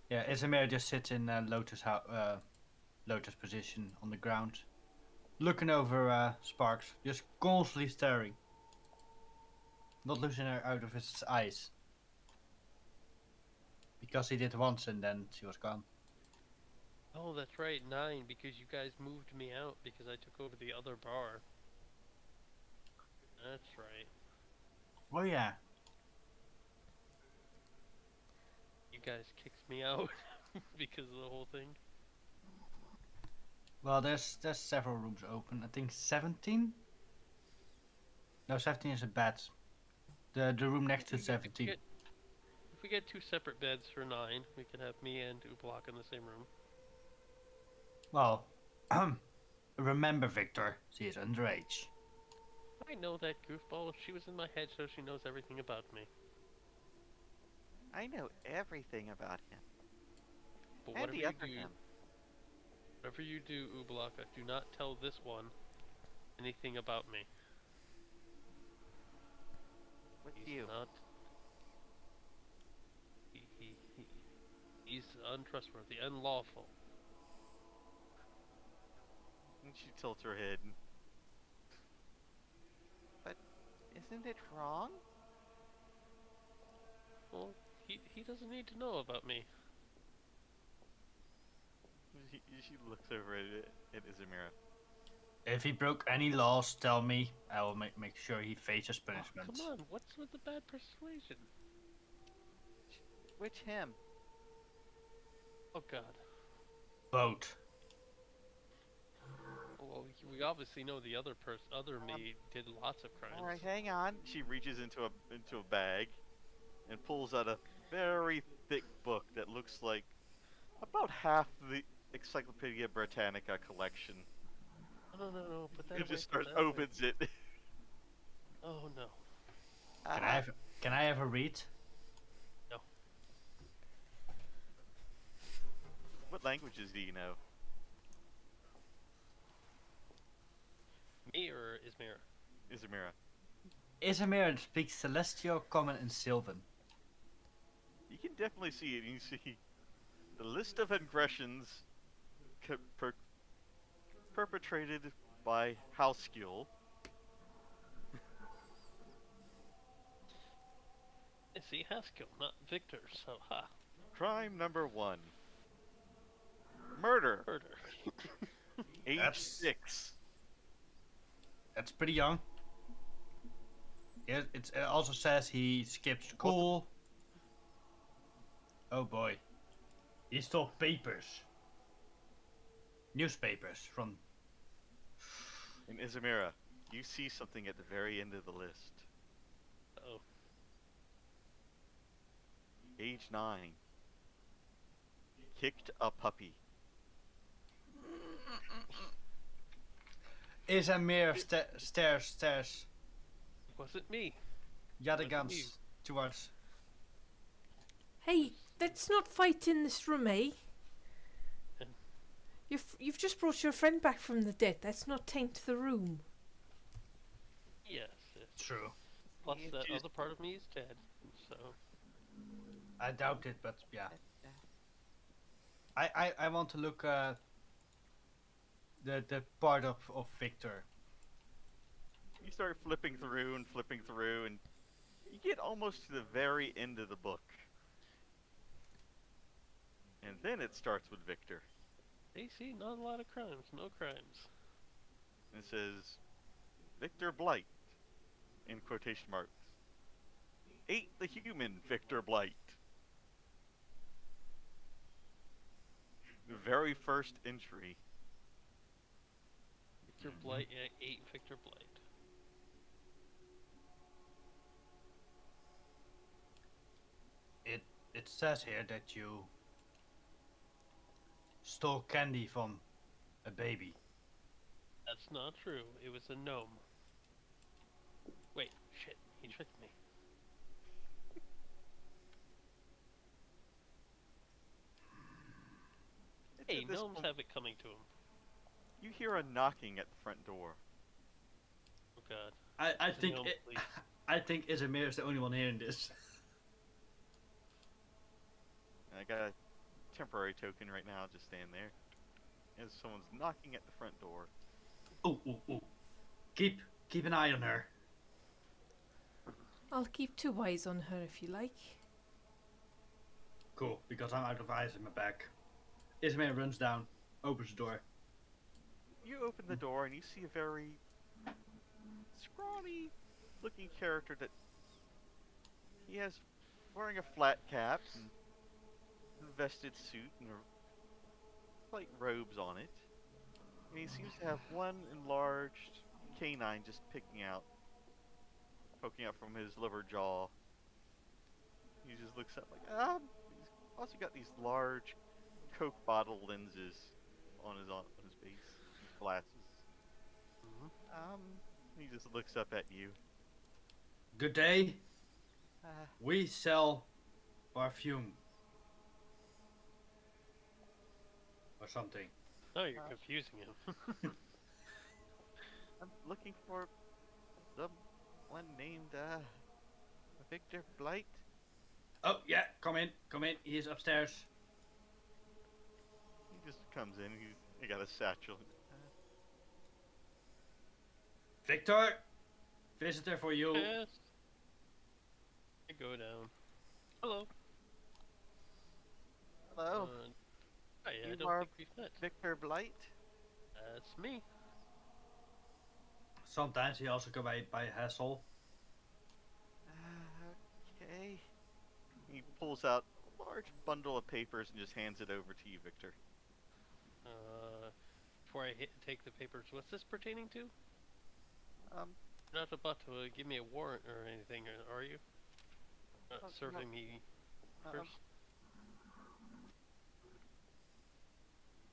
Yeah, Isamira just sits in lotus position on the ground, looking over Sparks, just constantly staring, not losing her out of his eyes. Because he did once and then she was gone. Oh, that's right, 9, because you guys moved me out because I took over the other bar. That's right. Oh yeah. You guys kicked me out because of the whole thing. Well, there's several rooms open. I think 17. No, 17 is a bed. The room next to 17. If we get 2 separate beds for 9, we can have me and Ublok in the same room. Well, remember, Victor, she is underage. I know that goofball. She was in my head, so she knows everything about me. I know everything about him. But And whatever the you other do, him. whatever you do, Ubalaka, do not tell this one anything about me. What's He's you? not. He's untrustworthy, unlawful. And she tilts her head. But isn't it wrong? Well, he doesn't need to know about me. She looks over at Isamira. If he broke any laws, tell me. I will make sure he faces Oh, punishment. come on, what's with the bad persuasion? Which him? Oh God. Both. Well, we obviously know the other me did lots of crimes. Alright, hang on. She reaches into a bag and pulls out a very thick book that looks like about half the Encyclopedia Britannica collection. No, put that It away just from starts that way. opens it. Oh no. Can I have a read? No. What languages do you know? Me or Ismira? Isamira. Isamir speaks Celestial, Common, and Sylvan. You can definitely see it. You see the list of aggressions perpetrated by Houseskill. I see Haskell, not Victor, so ha. Crime number 1. Murder. Murder. Age That's- 6. That's pretty young. It also says he skipped school. Oh boy. He stole papers. Newspapers from... And Isamira, you see something at the very end of the list. Oh. Age 9. Kicked a puppy. Isamir stares Wasn't me. Yadagans you? towards... Hey, let's not fight in this room, eh? You've just brought your friend back from the dead. Let's not taint the room. Yes. True. Plus, You that just- other part of me is dead, so. I doubt it, but yeah. I want to look the part of Victor. You start flipping through, and you get almost to the very end of the book. And then it starts with Victor. AC, not a lot of crimes, no crimes. And it says, Victor Blight, in quotation marks. Ate the human Victor Blight. The very first entry. Victor Blight, yeah, 8 Victor Blight. It says here that you stole candy from a baby. That's not true. It was a gnome. Wait, shit. He tricked me. It's Hey, at this gnomes point have it coming to them. you hear a knocking at the front door. Oh god. I It's a think gnome, it, please. I think Isamir is the only one hearing this. And I got a temporary token right now, just stand there. As someone's knocking at the front door. Ooh. Keep an eye on her. I'll keep 2 eyes on her if you like. Cool, because I'm out of eyes in my back. Isamir runs down, opens the door. You open the door and you see a very scrawny looking character that he has wearing a flat cap and a vested suit and white robes on it. And he seems to have one enlarged canine just poking out from his lower jaw. He just looks up like, he's also got these large Coke bottle lenses on his face, his glasses. He just looks up at you. Good day. Uh, We sell perfume. Or something. Oh, you're confusing him. I'm looking for someone named Victor Blight. Oh, yeah, come in. He's upstairs. He just comes in. He got a satchel. Victor! Visitor for you. Yes. I go down. Hello. Hello, Hi, I You don't are think we've met. Victor Blight. That's me. Sometimes he also go by Hassel. Okay. He pulls out a large bundle of papers and just hands it over to you, Victor. Before I take the papers, what's this pertaining to? Um, You're not about to give me a warrant or anything, are you? Not Oh, serving me first?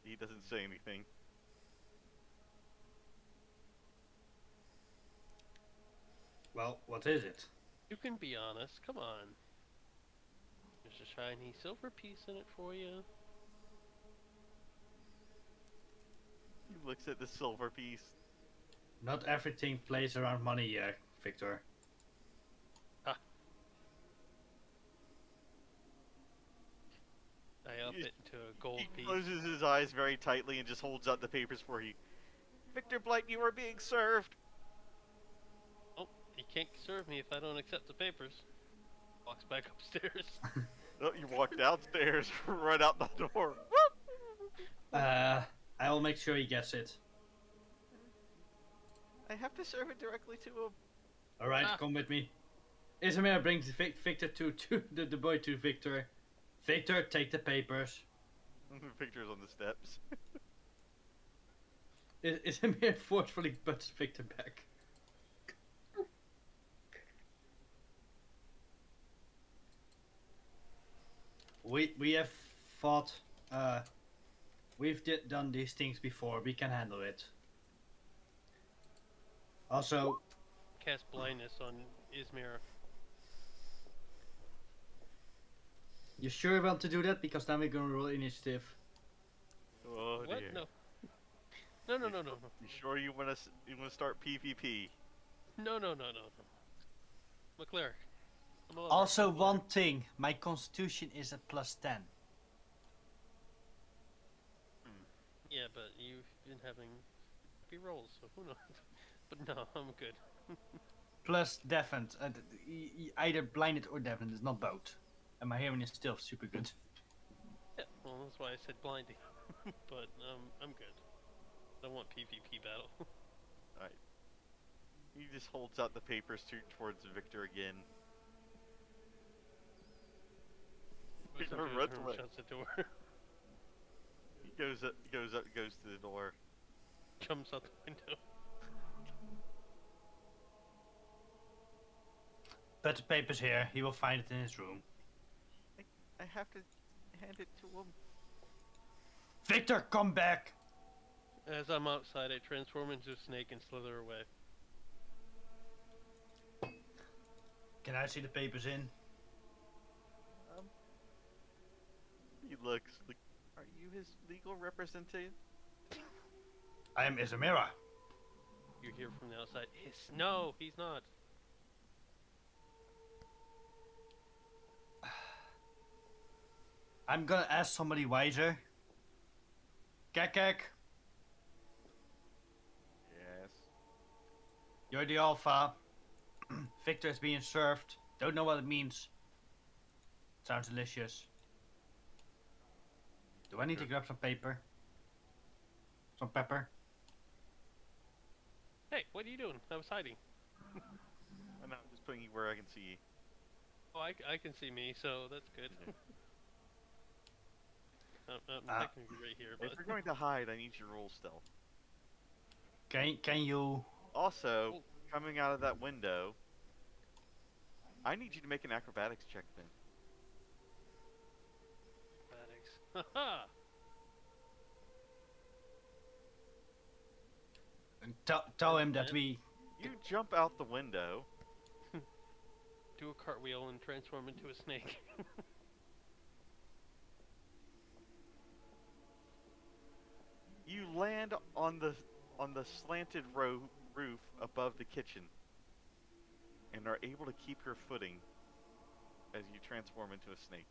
he doesn't say anything. Well, what is it? You can be honest, come on. There's a shiny silver piece in it for you. He looks at the silver piece. Not everything plays around money here, Victor. I up You- it into a gold He piece. closes his eyes very tightly and just holds out the papers for you. Victor Blight, you are being served. Oh, you can't serve me if I don't accept the papers. Walks back upstairs. Oh, you walk downstairs, right out the door. I'll make sure he gets it. I have to serve it directly to him. Alright, come with me. Isamira brings Victor to the boy to Victor. Victor, take the papers. Victor's on the steps. Isamira forcefully puts Victor back. We have fought. We've done these things before. We can handle it. Also, Cast blindness on Isamira. you sure want to do that? Because then we're gonna roll initiative. Oh What? dear. No. No. You sure you want to start PvP? No. I'm a cleric. I'm a lover. Also, one thing: my constitution is at +10. Yeah, but you've been having happy rolls, so who knows? But no, I'm good. Plus deafened. Either blinded or deafened. It's not both. And my hearing is still super good. Yeah, well, that's why I said blinding. But I'm good. I want PvP battle. He just holds out the papers towards Victor again. Goes Or into his runs room, away. shuts the door, He goes to the door. jumps out the window. Put the papers here. He will find it in his room. I have to hand it to him. Victor, come back! As I'm outside, I transform into a snake and slither away. Can I see the papers in? He looks like, are you his legal representative? I am Isamira. You hear from the outside, no, he's not. I'm gonna ask somebody wiser. Kekkick, Yes. you're the alpha. Victor is being served. Don't know what it means. Sounds delicious. Do I need to grab some paper? Some pepper? Hey, what are you doing? I was hiding. I'm not just putting you where I can see you. Oh, I can see me, so that's good. I'm technically right here, If but you're going to hide, I need you to roll stealth. Can you? Also, coming out of that window, I need you to make an acrobatics check then. acrobatics. Haha! Tell him that we You jump out the window. Do a cartwheel and transform into a snake. You land on the slanted roof above the kitchen, and are able to keep your footing as you transform into a snake.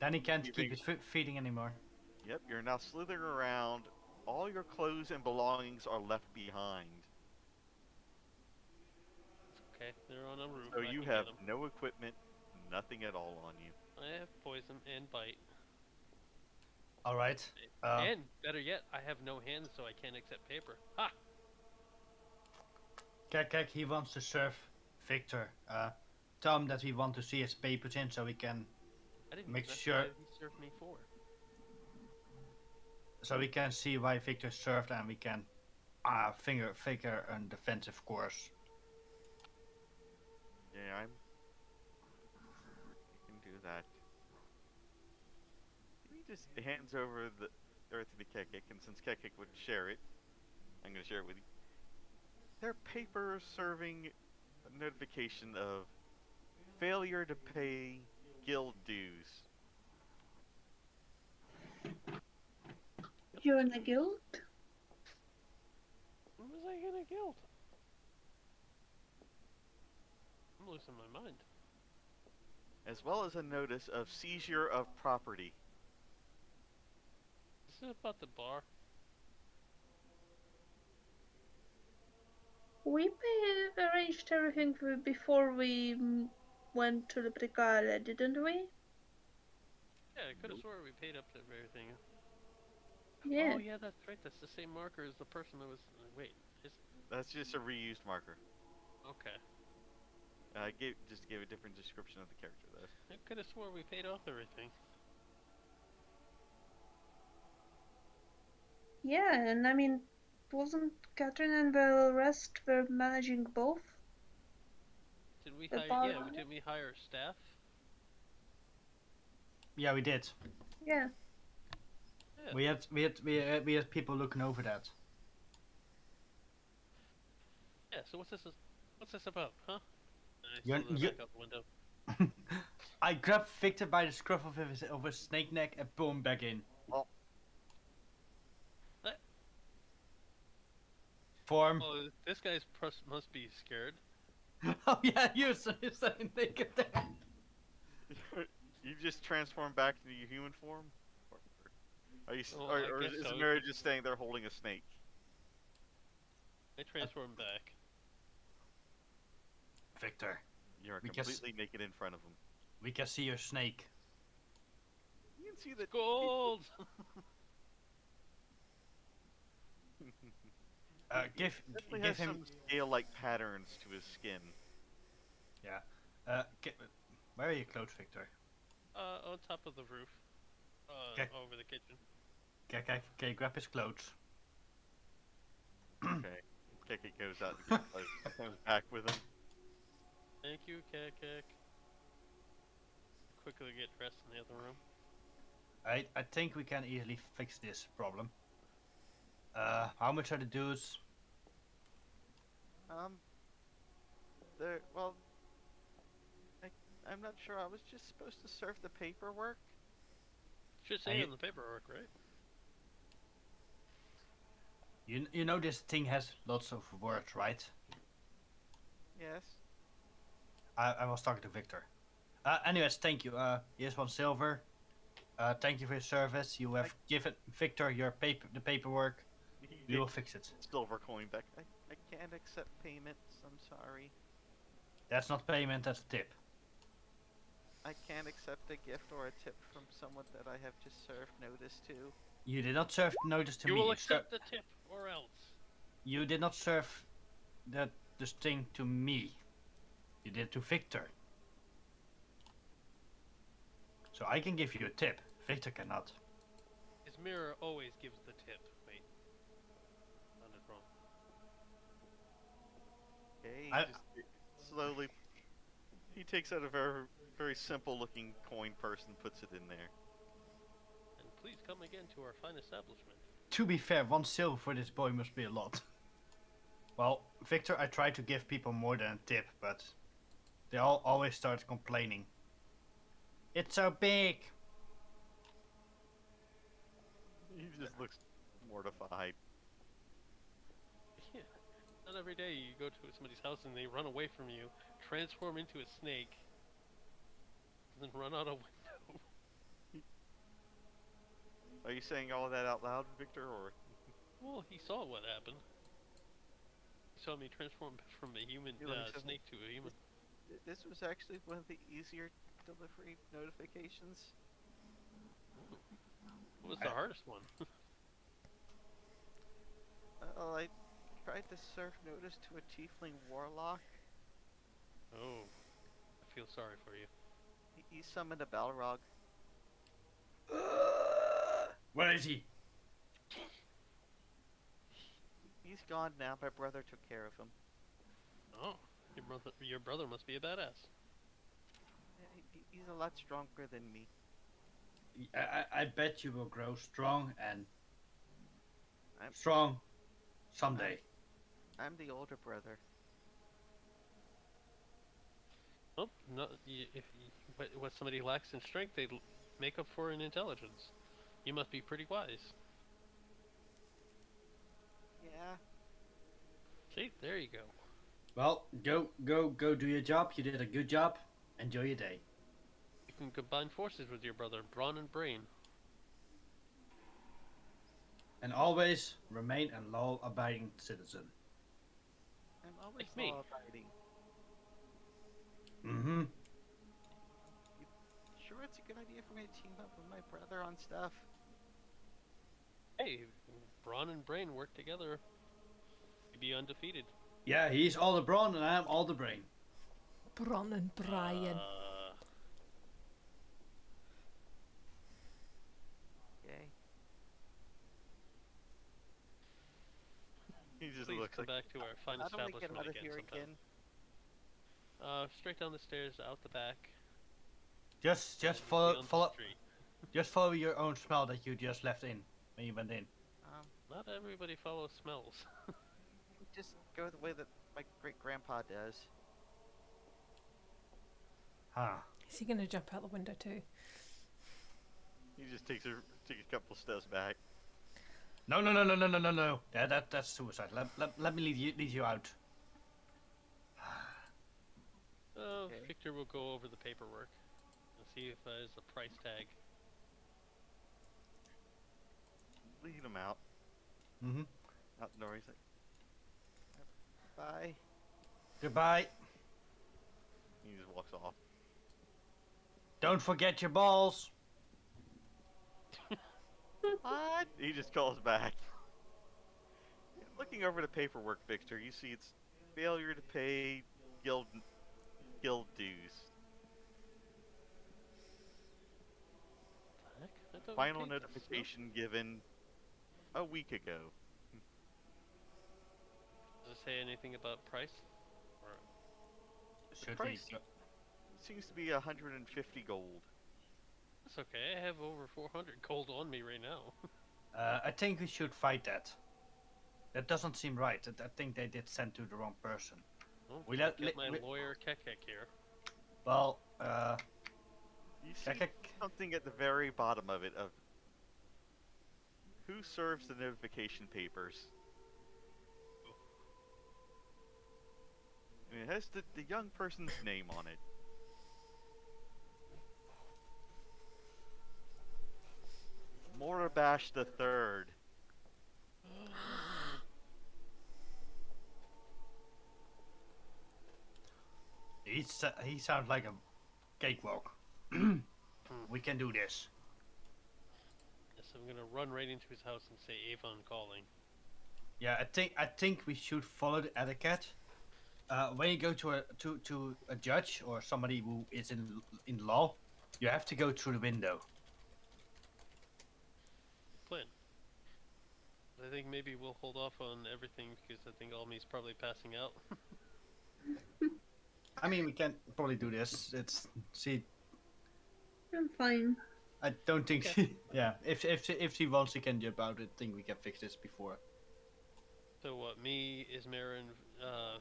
Then he can't You keep think- his feeding anymore. Yep, you're now slithering around. All your clothes and belongings are left behind. Okay, they're on a roof. So I you can have get 'em. no equipment, nothing at all on you. I have poison and bite. All right. And better yet, I have no hands, so I can't accept paper. Ha! Kekkick, he wants to serve Victor. Tell him that we want to see his papers in so we can I didn't. Make That's sure- what he served me for. see why Victor served, and we can figure a defensive course. Yeah, I can do that. He just hands over the earth to Kekkick, and since Kekkick would share it, I'm going to share it with you. Their paper serving a notification of failure to pay guild dues. You're in the guild? When was I gonna guild? I'm losing my mind. As well as a notice of seizure of property. This is about the bar. We arranged everything before we went to the Brigade, didn't we? Yeah, I could have swore we paid up to everything. Yeah. Oh yeah, that's right. That's the same marker as the person that was. Wait, is That's just a reused marker. okay. I just gave a different description of the character though. I could have swore we paid off everything. Yeah, and I mean, wasn't Catherine and the rest were managing both? Did we The hire? bar Yeah, owner? did we hire staff? Yeah, we did. Yeah. Yeah. We had people looking over that. Yeah. So what's this about, huh? I You're- slid it you- back out the window. I grabbed Victor by the scruff of his snake neck and pull him back in. Oh. What? Form. Oh, this guy's must be scared. Oh yeah, you're standing naked there. You just transform back into your human form? Are you, Oh, or I guess is so. Isamira just staying there holding a snake? I transformed back. Victor, You're We can completely naked in front of him. we can see your snake. You can see that Gold. definitely Give has him. some scale-like patterns to his skin. Where are your clothes, Victor? On top of the roof. Okay. Over the kitchen. Okay, grab his clothes. Okay. Kekkick goes out and gets clothes. Comes back with him. Thank you, Kekkick. Quickly get dressed in the other room. I think we can easily fix this problem. How much are the dues? Well, I'm not sure. I was just supposed to serve the paperwork. Should And say you- in the paperwork, right? You know this thing has lots of words, right? Yes. I was talking to Victor. Anyways, thank you. Here's 1 silver. Thank you for your service. You have given Victor your the paperwork. He We will takes fix it. silver coin back. I can't accept payments. I'm sorry. That's not payment, that's a tip. I can't accept a gift or a tip from someone that I have just served notice to. You did not serve notice to You me. will You accept the tip, or else. You did not serve this thing to me. You did it to Victor. So I can give you a tip. Victor cannot. His mirror always gives the tip. Wait. Sounded wrong. Okay. I- Just slowly. He takes out a very, very simple-looking coin purse and puts it in there. And please come again to our fine establishment. To be fair, 1 silver for this boy must be a lot. Well, Victor, I try to give people more than a tip, but they all always start complaining. It's so big. He just looks mortified. Yeah. Not every day you go to somebody's house and they run away from you, transform into a snake, and then run out a window. Are you saying all of that out loud, Victor, or? Well, he saw what happened. He saw me transform from a human snake to a human. This was actually one of the easier delivery notifications. What was the hardest one? Well, I tried to serve notice to a tiefling warlock. Oh, I feel sorry for you. He summoned a Balrog. Where is he? He's gone now. My brother took care of him. Oh, your brother must be a badass. He's a lot stronger than me. I bet you will grow strong and I'm- strong someday. I'm the older brother. Oh, no, what somebody lacks in strength, they make up for in intelligence. You must be pretty wise. Yeah. See, there you go. Well, go do your job. You did a good job. Enjoy your day. You can combine forces with your brother, brawn and brain. And always remain a law-abiding citizen. I'm always Like me. law-abiding. Mm-hmm. Sure, it's a good idea for me to team up with my brother on stuff. Hey, brawn and brain work together. You'd be undefeated. Yeah, he's all the brawn and I'm all the brain. Bron and Brian. Okay. He just Please looks come like. back to our fine How do we get establishment out of again here sometime. again? Straight down the stairs, out the back. Just and follow beyond the follow street. just follow your own smell that you just left in when you went in. Not everybody follows smells. Just go the way that my great grandpa does. Huh. Is he gonna jump out the window too? He just takes a couple steps back. No. That's suicide. Let me lead you out. Okay. Victor will go over the paperwork and see if there's a price tag. Lead him out. Mm-hmm. Out the door. He's like, bye. Goodbye. He just walks off. Don't forget your balls. What? He just calls back. Looking over the paperwork, Victor, you see it's failure to pay guild dues. Heck, I thought we Final paid this, no? notification given a week ago. Does it say anything about price? Or Should price? we? Seems to be 150 gold. that's okay. I have over 400 gold on me right now. I think we should fight that. That doesn't seem right. I think they did send to the wrong person. Well, We I'll let- get li- my we- lawyer Kekkick here. Well, You see Kekkick. something at the very bottom of it of who serves the notification papers. And it has the young person's name on it. Morabash the Third. He sounds like a cakewalk. We can do this. Yes, I'm gonna run right into his house and say Avon calling. Yeah, I think we should follow the etiquette. When you go to a judge or somebody who is in law, you have to go through the window. Plan. I think maybe we'll hold off on everything because I think Almi's probably passing out. I mean, we can probably do this. See. I'm fine. I don't think. Yeah, if she wants, she can jump out. I think we can fix this before. So what? Me, Isamira, and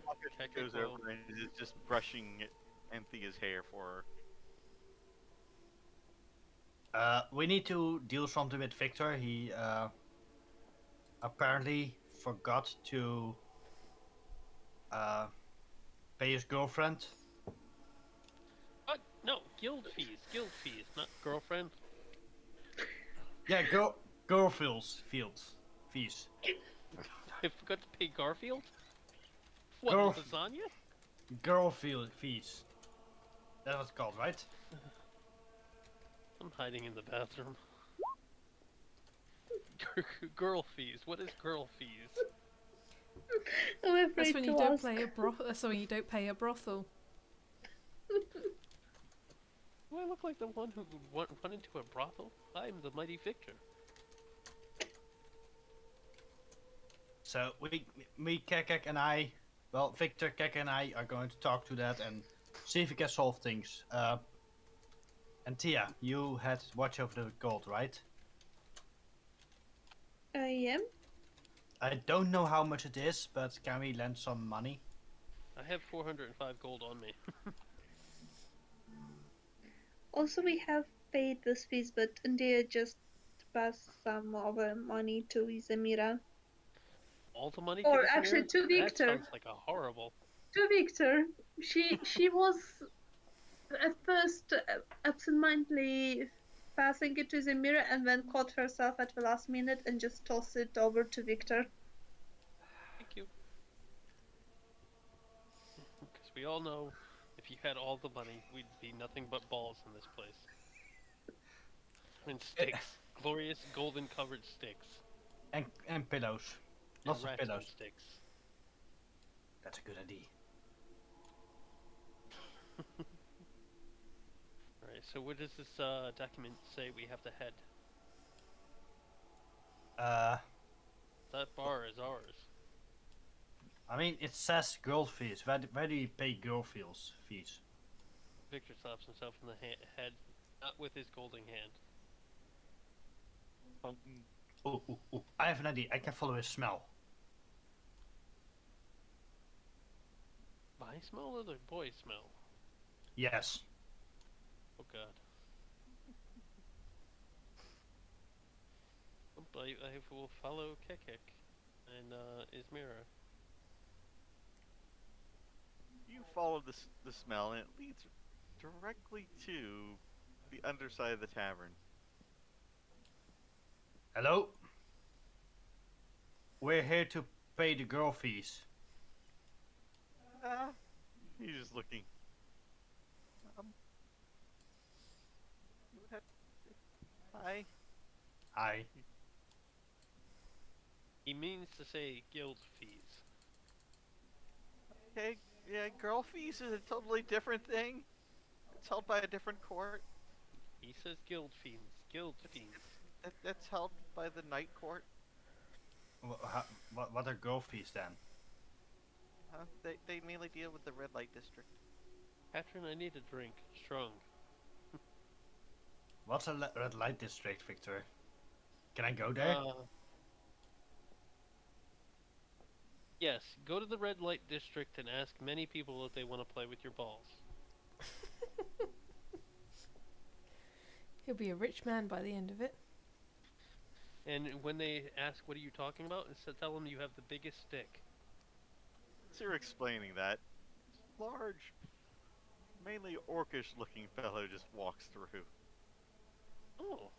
Pocket goes Kekkick will- over and is just brushing Anthea's hair for her. We need to deal something with Victor. He apparently forgot to pay his girlfriend. What? No, guild fees, not girlfriend. Yeah, fees. I forgot to pay Garfield. What, Girl- lasagna? Fees. That's what it's called, right? I'm hiding in the bathroom. Girl fees. What is girl fees? I'm afraid That's when to you don't ask. play a brothel. That's when you don't pay a brothel. Do I look like the one who went into a brothel? I'm the mighty Victor. So me, Kekkick, and I, well, Victor, Kekkick, and I are going to talk to that and see if we can solve things. Anthea, you had watch over the gold, right? I am. I don't know how much it is, but can we lend some money? I have 405 gold on me. Also, we have paid this fees, but Anthea just passed some of the money to Isamira. All the money? Or to actually Isamira? to That Victor. sounds like a horrible. To Victor. She was at first absentmindedly passing it to Isamira and then caught herself at the last minute and just tossed it over to Victor. Thank you. Because we all know, if you had all the money, we'd be nothing but balls in this place. And sticks. Glorious golden covered sticks. And pillows. And Lots of rats on pillows. sticks. That's a good idea. Alright, so where does this document say we have to head? That bar is ours. I mean, it says girl fees. Where do you pay girl fees? Victor slaps himself in the head, not with his golden hand. Oh, I have an idea. I can follow his smell. My smell or the boy smell? Yes. Oh god. I will follow Kekkick and Isamira. You follow the smell, and it leads directly to the underside of the tavern. Hello? We're here to pay the girl fees. He's just looking. Hi. Hi. He means to say guild fees. Okay, yeah, girl fees is a totally different thing. It's held by a different court. He says guild fees. Guild fees. That's held by the night court. What are girl fees then? They mainly deal with the red light district. Patron, I need a drink. Strong. What's a red light district, Victor? Can I go there? Yes, go to the red light district and ask many people if they want to play with your balls. He'll be a rich man by the end of it. And when they ask what are you talking about, tell them you have the biggest stick. As you're explaining that, large, mainly orcish looking fellow just walks through. Oh.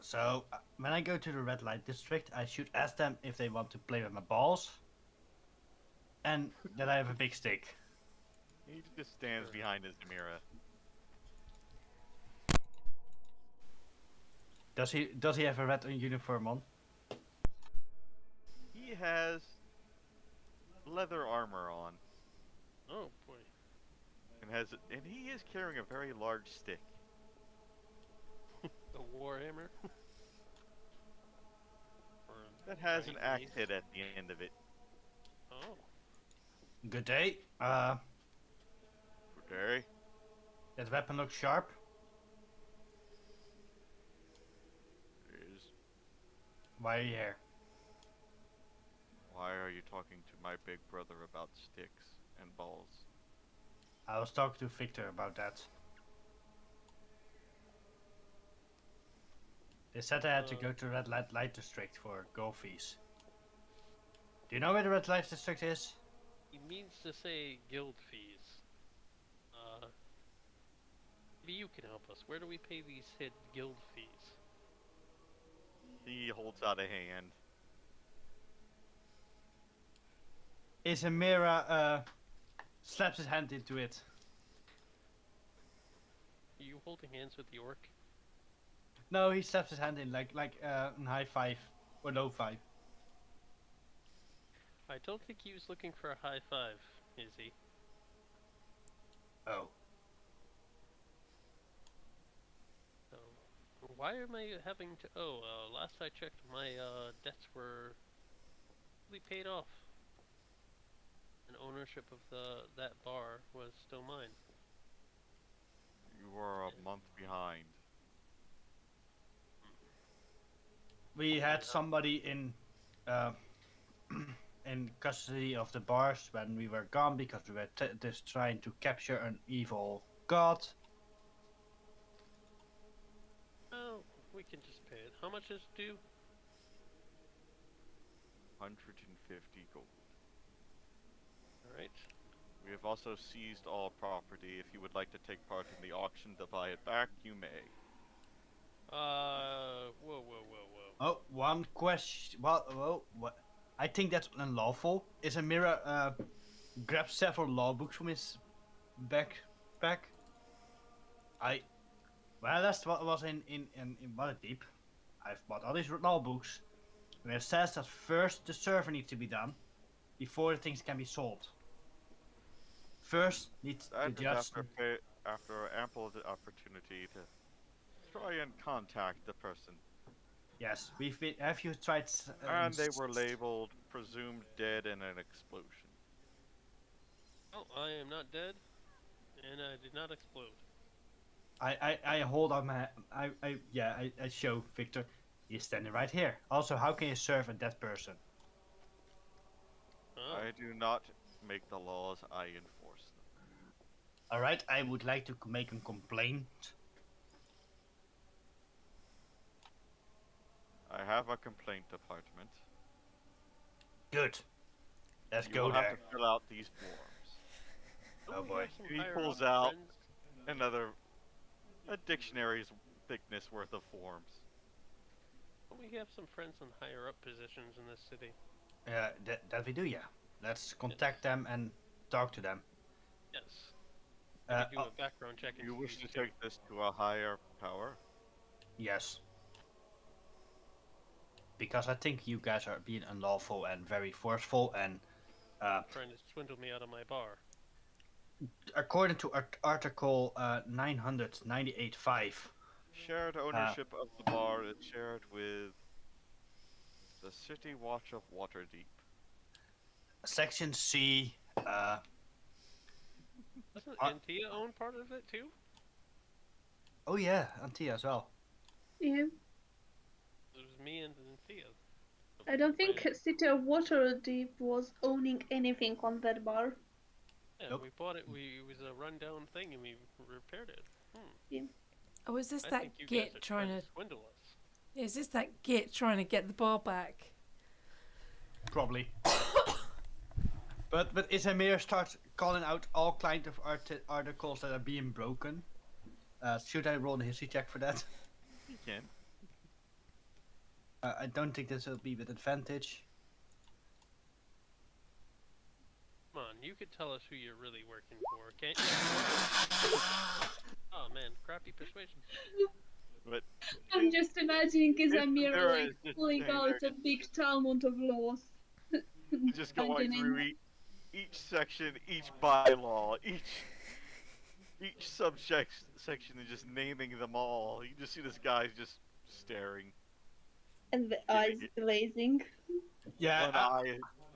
So, when I go to the red light district, I should ask them if they want to play with my balls. And that I have a big stick. He just stands behind Isamira. Does he have a red uniform on? He has leather armor on, Oh boy. and he is carrying a very large stick. The Warhammer. That has an axe Nice. head at the end of it. Oh. Good day. Okay. That weapon looks sharp. Is Why are you here? Why are you talking to my big brother about sticks and balls? I was talking to Victor about that. They said I had to go to Red Light District for gold fees. Do you know where the Red Light District is? He means to say guild fees. Maybe you can help us. Where do we pay these hidden guild fees? He holds out a hand. Isamira slaps his hand into it. Are you holding hands with the orc? No, he slaps his hand in like a high five or low five. I don't think he was looking for a high five, is he? Oh. So, why am I having to? Last I checked, my debts were really paid off, and ownership of that bar was still mine. You are a month behind. We had somebody in in custody of the bars when we were gone because we were just trying to capture an evil god. Well, we can just pay it. How much is due? 150 gold. Alright. We have also seized all property. If you would like to take part in the auction to buy it back, you may. Whoa. Oh, one question. Well, what? I think that's unlawful. Isamira grabs several law books from his backpack. Well, that's what was in Waterdeep. I've bought all these law books, and it says that first the server needs to be done before the things can be sold. First, needs to And just after ample opportunity to try and contact the person. yes. We've been. Have you tried? And they were labeled presumed dead in an explosion. Oh, I am not dead, and I did not explode. I hold up my. I show Victor. He's standing right here. Also, how can you serve a dead person? Oh. I do not make the laws, I enforce them. All right. I would like to make a complaint. I have a complaint department. Good. Let's You go will there. have to fill out these forms. Don't Oh we boy. have some He higher pulls up out friends? a dictionary's thickness worth of forms. Don't we have some friends in higher up positions in this city? That we do, yeah. Let's contact them and talk to them. Yes. I do Oh, a background check. You into wish you to too. take this to a higher power? yes. Because I think you guys are being unlawful and very forceful, and Trying to swindle me out of my bar. according to Article 998.5, Shared ownership of the bar is shared with the City Watch of Waterdeep. Section C. Doesn't Uh, Anthea own part of it too? Oh yeah, Anthea as well. Yeah. It was me and Anthea. I don't think City of Waterdeep was owning anything on that bar. Yeah, Nope. we bought it. It was a rundown thing, and we repaired it. Oh, is this I that think you guys git are trying to? swindle us. Is this that git trying to get the bar back? Probably. But Isamir starts calling out all kinds of articles that are being broken. Should I roll a history check for that? You can. I don't think this will be with advantage. Come on, you could tell us who you're really working for, can't you? Oh man, crappy persuasion. But I'm just imagining Isamira there like is just pulling saying out there a big Talmud of laws. just going Dungeon through in. each section, each bylaw, each subject section, and just naming them all. You just see this guy just staring. And the eyes glazing. Yeah,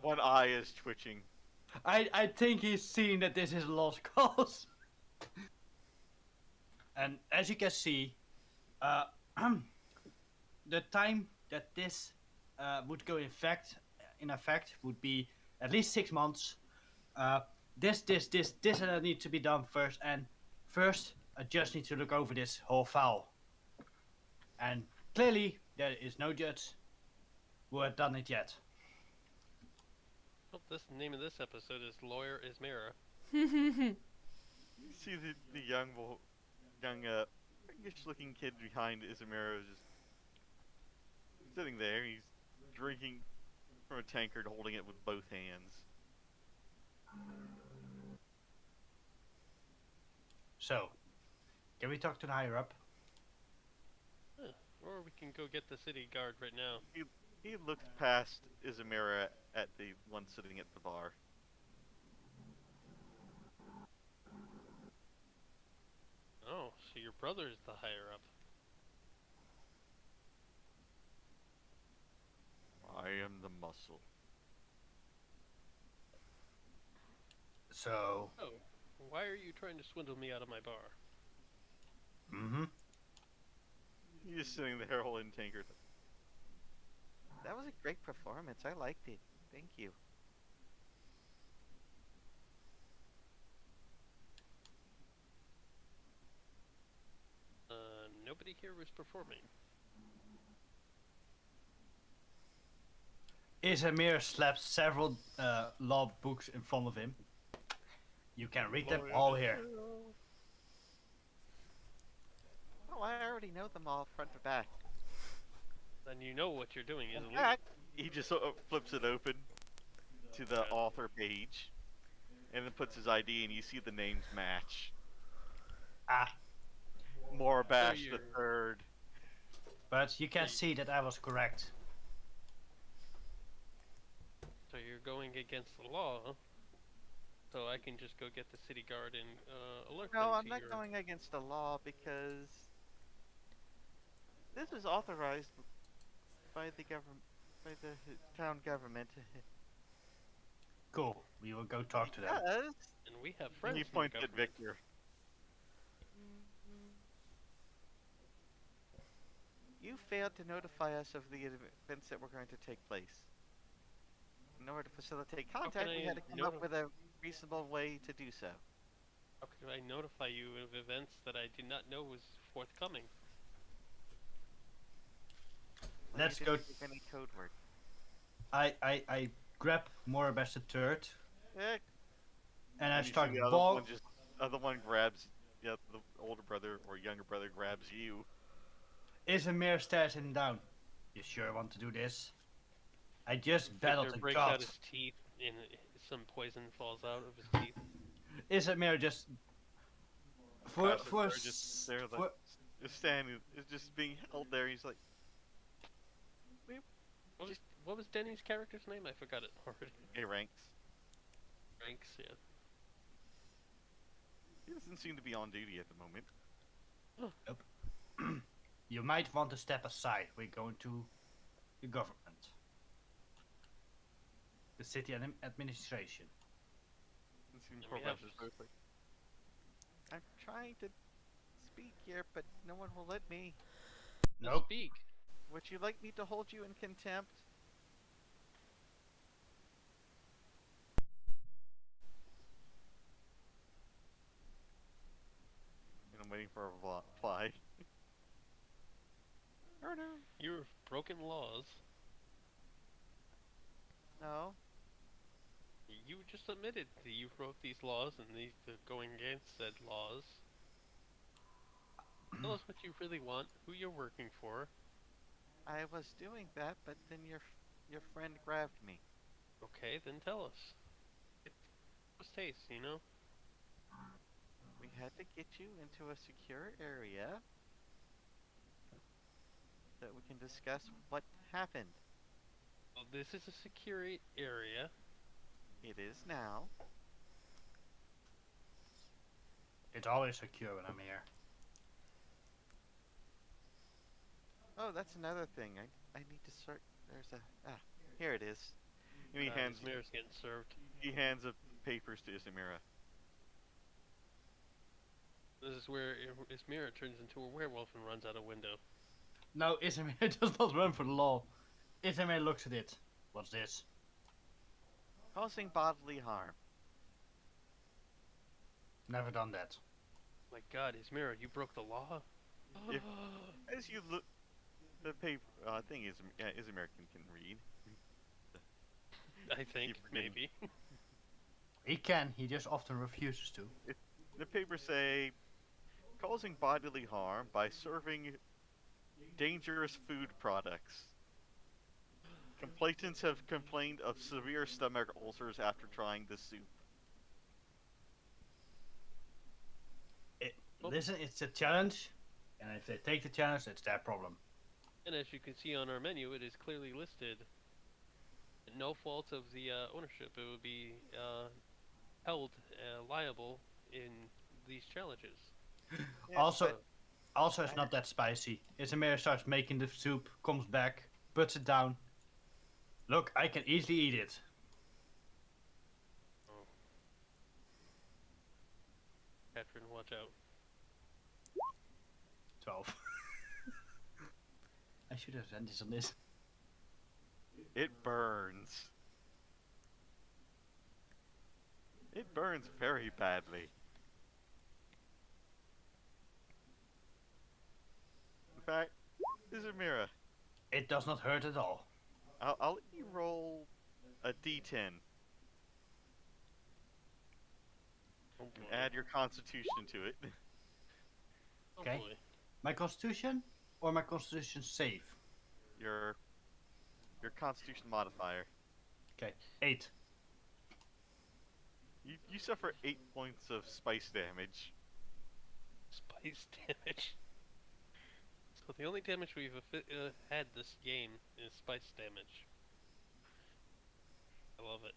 One eye is twitching. I think he's seen that this is a lost cause. And as you can see, the time that this would go in effect would be at least 6 months. This need to be done first, and first I just need to look over this whole file. And clearly there is no judge who had done it yet. Well, the name of this episode is Lawyer Isamira. You see the young, youngish-looking kid behind Isamira just sitting there. He's drinking from a tankard, holding it with both hands. So, can we talk to the higher up? Or we can go get the city guard right now. He looks past Isamira at the one sitting at the bar. Oh, so your brother is the higher up. I am the muscle. So, Oh, why are you trying to swindle me out of my bar? He's just sitting there holding tankard. That was a great performance. I liked it. Thank you. Nobody here was performing. Isamir slaps several law books in front of him. You can read them all here. Oh, I already know them all front to back. Then you know what you're doing is In illegal. fact, he just flips it open to the author page, and then puts his ID, and you see the names match. Ah, Morbash the you're- third. but you can see that I was correct. So you're going against the law, huh? So I can just go get the city guard and alert them No, to I'm not your... going against the law because this is authorized by the government, by the town government. Cool. We will go talk to them. Because And we have And friends he in the points at government. Victor. you failed to notify us of the events that were going to take place. In order to facilitate contact, we I had to come up with a reasonable way to do so. How could I notify you of events that I did not know was forthcoming? Well, Let's you go. didn't give any code word. I grab Morbash the third, Eh, and I and you see start the other one grabs, the older brother or younger brother grabs you. Isamir stares him down. You sure want to do this? I just battled Victor a breaks out god. his teeth and some poison falls out of his teeth. Isamir just Passive for guard just there, like, just standing, is just being held there. He's like, What was Denny's character's name? I forgot it already. "Hey, ranks." Ranks, yeah. He doesn't seem to be on duty at the moment. You might want to step aside. We're going to the government, the city administration. Doesn't seem And we Morbash have- is both like, I'm trying to speak here, but no one will let me. Nope. Speak. Would you like me to hold you in contempt? and I'm waiting for a reply. Or no? You've broken laws. No. You just admitted that you broke these laws and these are going against said laws. Tell us what you really want, who you're working for. I was doing that, but then your friend grabbed me. Okay, then tell us. It was taste, you know? We had to get you into a secure area so that we can discuss what happened. Well, this is a secure area. It is now. It's always secure when I'm here. Oh, that's another thing. I need to sort. There's a here it is. And he hands Ismir's getting served. the papers to Isamira. This is where Ismira turns into a werewolf and runs out a window. No, Isamir does not run for the law. Isamira looks at it. What's this? Causing bodily harm. Never done that. My God, Ismira, you broke the law. If- As you look, the paper thing is American can read. I think Keep forgetting. maybe. He can, he just often refuses to. The papers say causing bodily harm by serving dangerous food products. Complainants have complained of severe stomach ulcers after trying the soup. Listen, it's a challenge, and if they take the challenge, it's their problem. And as you can see on our menu, it is clearly listed. No fault of the ownership. It would be held liable in these challenges. Yes, also, but also it's not that spicy. Isamira starts making the soup, comes back, puts it down. Look, I can easily eat it. Catherine, watch out. 12. I should have done this on this. It burns. It burns very badly. In fact, Isamira, It does not hurt at all. I'll let you roll a d10 Oh and boy. add your constitution to it. Oh Okay. boy. My constitution or my constitution save? Your constitution modifier. Okay, 8. You suffer 8 points of spice damage. Spice damage. So the only damage we've had this game is spice damage. I love it.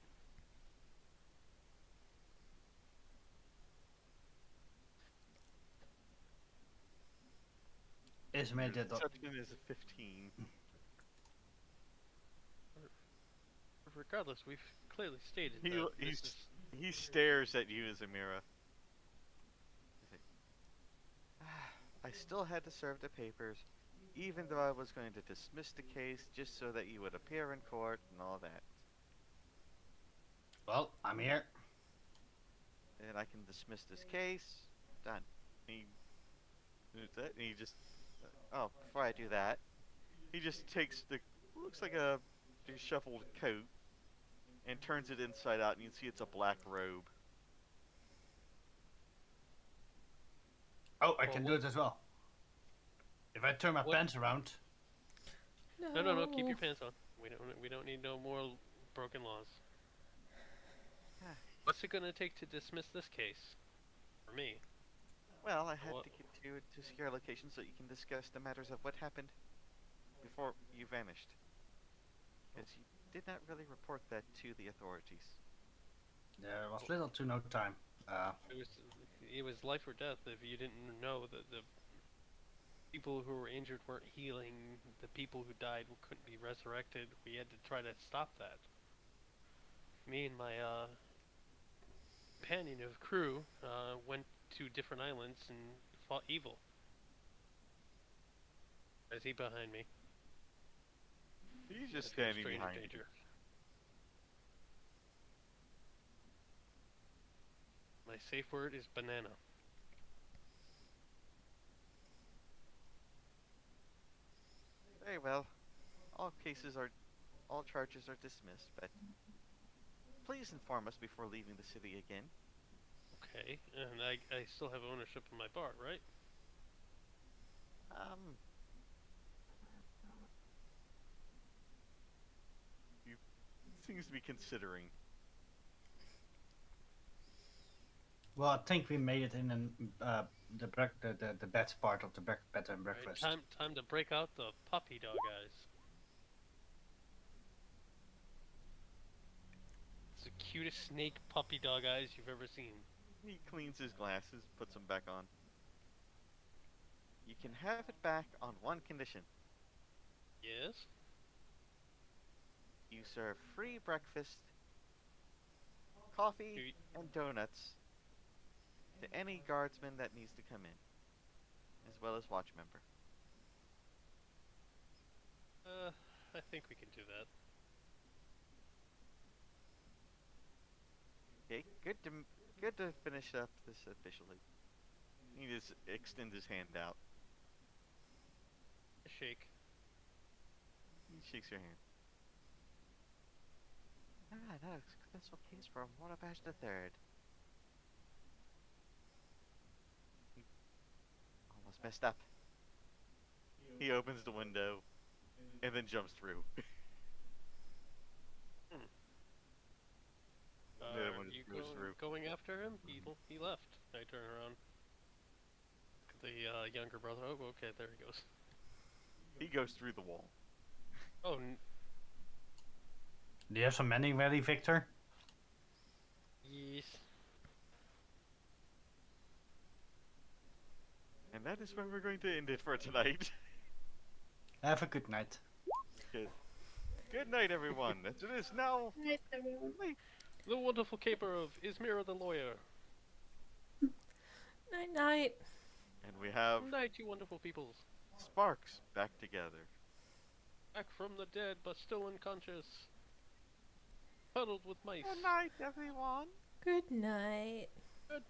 Isamira did that. Perception is a 15. Regardless, we've clearly stated He, that he's, this is he stares at you, Isamira. I still had to serve the papers, even though I was going to dismiss the case just so that you would appear in court and all that. Well, I'm here. And I can dismiss this case. Done. He just Oh, before I do that, he just takes the looks like a disheveled coat and turns it inside out, and you can see it's a black robe. Oh, I can do it as well. If I turn my What? pants around, no. Keep your pants on. We don't need no more broken laws. What's it gonna take to dismiss this case? For me. well, I had What? to get you to secure location so you can discuss the matters of what happened before you vanished. Because you did not really report that to the authorities. there was little to no time. It was life or death if you didn't know that the people who were injured weren't healing, the people who died couldn't be resurrected. We had to try to stop that. Me and my companion of crew went to different islands and fought evil. Is he behind me? He's just That's a standing stranger behind you. danger. My safe word is banana. Very well. All charges are dismissed, but please inform us before leaving the city again. Okay, and I still have ownership of my bar, right? Seems to be considering. Well, I think we made it in the bed part of the bed and Right, breakfast. time to break out the puppy dog eyes. It's the cutest snake puppy dog eyes you've ever seen. He cleans his glasses, puts them back on. You can have it back on one condition. Yes? You serve free breakfast, coffee, You- and donuts to any guardsman that needs to come in, as well as watch member. I think we can do that. Okay, good to finish up this officially. He just extends his hand out. A shake. He shakes your hand. Ah, no, that's what case from what about the third? Almost messed up. He opens the window and then jumps through. The other one Are you just goes through. going after him? He left. I turn around. The younger brother. Oh, okay, there he goes. He goes through the wall. Oh, Do you have some mending ready, Victor? yes. And that is where we're going to end it for tonight. Have a good night. Good night, everyone. It is now. Night, everyone. The wonderful caper of Isamira the lawyer. Night night. And we have Night, you wonderful peoples. Sparks back together. Back from the dead, but still unconscious. Huddled with mice. Good night, everyone. Good night. Good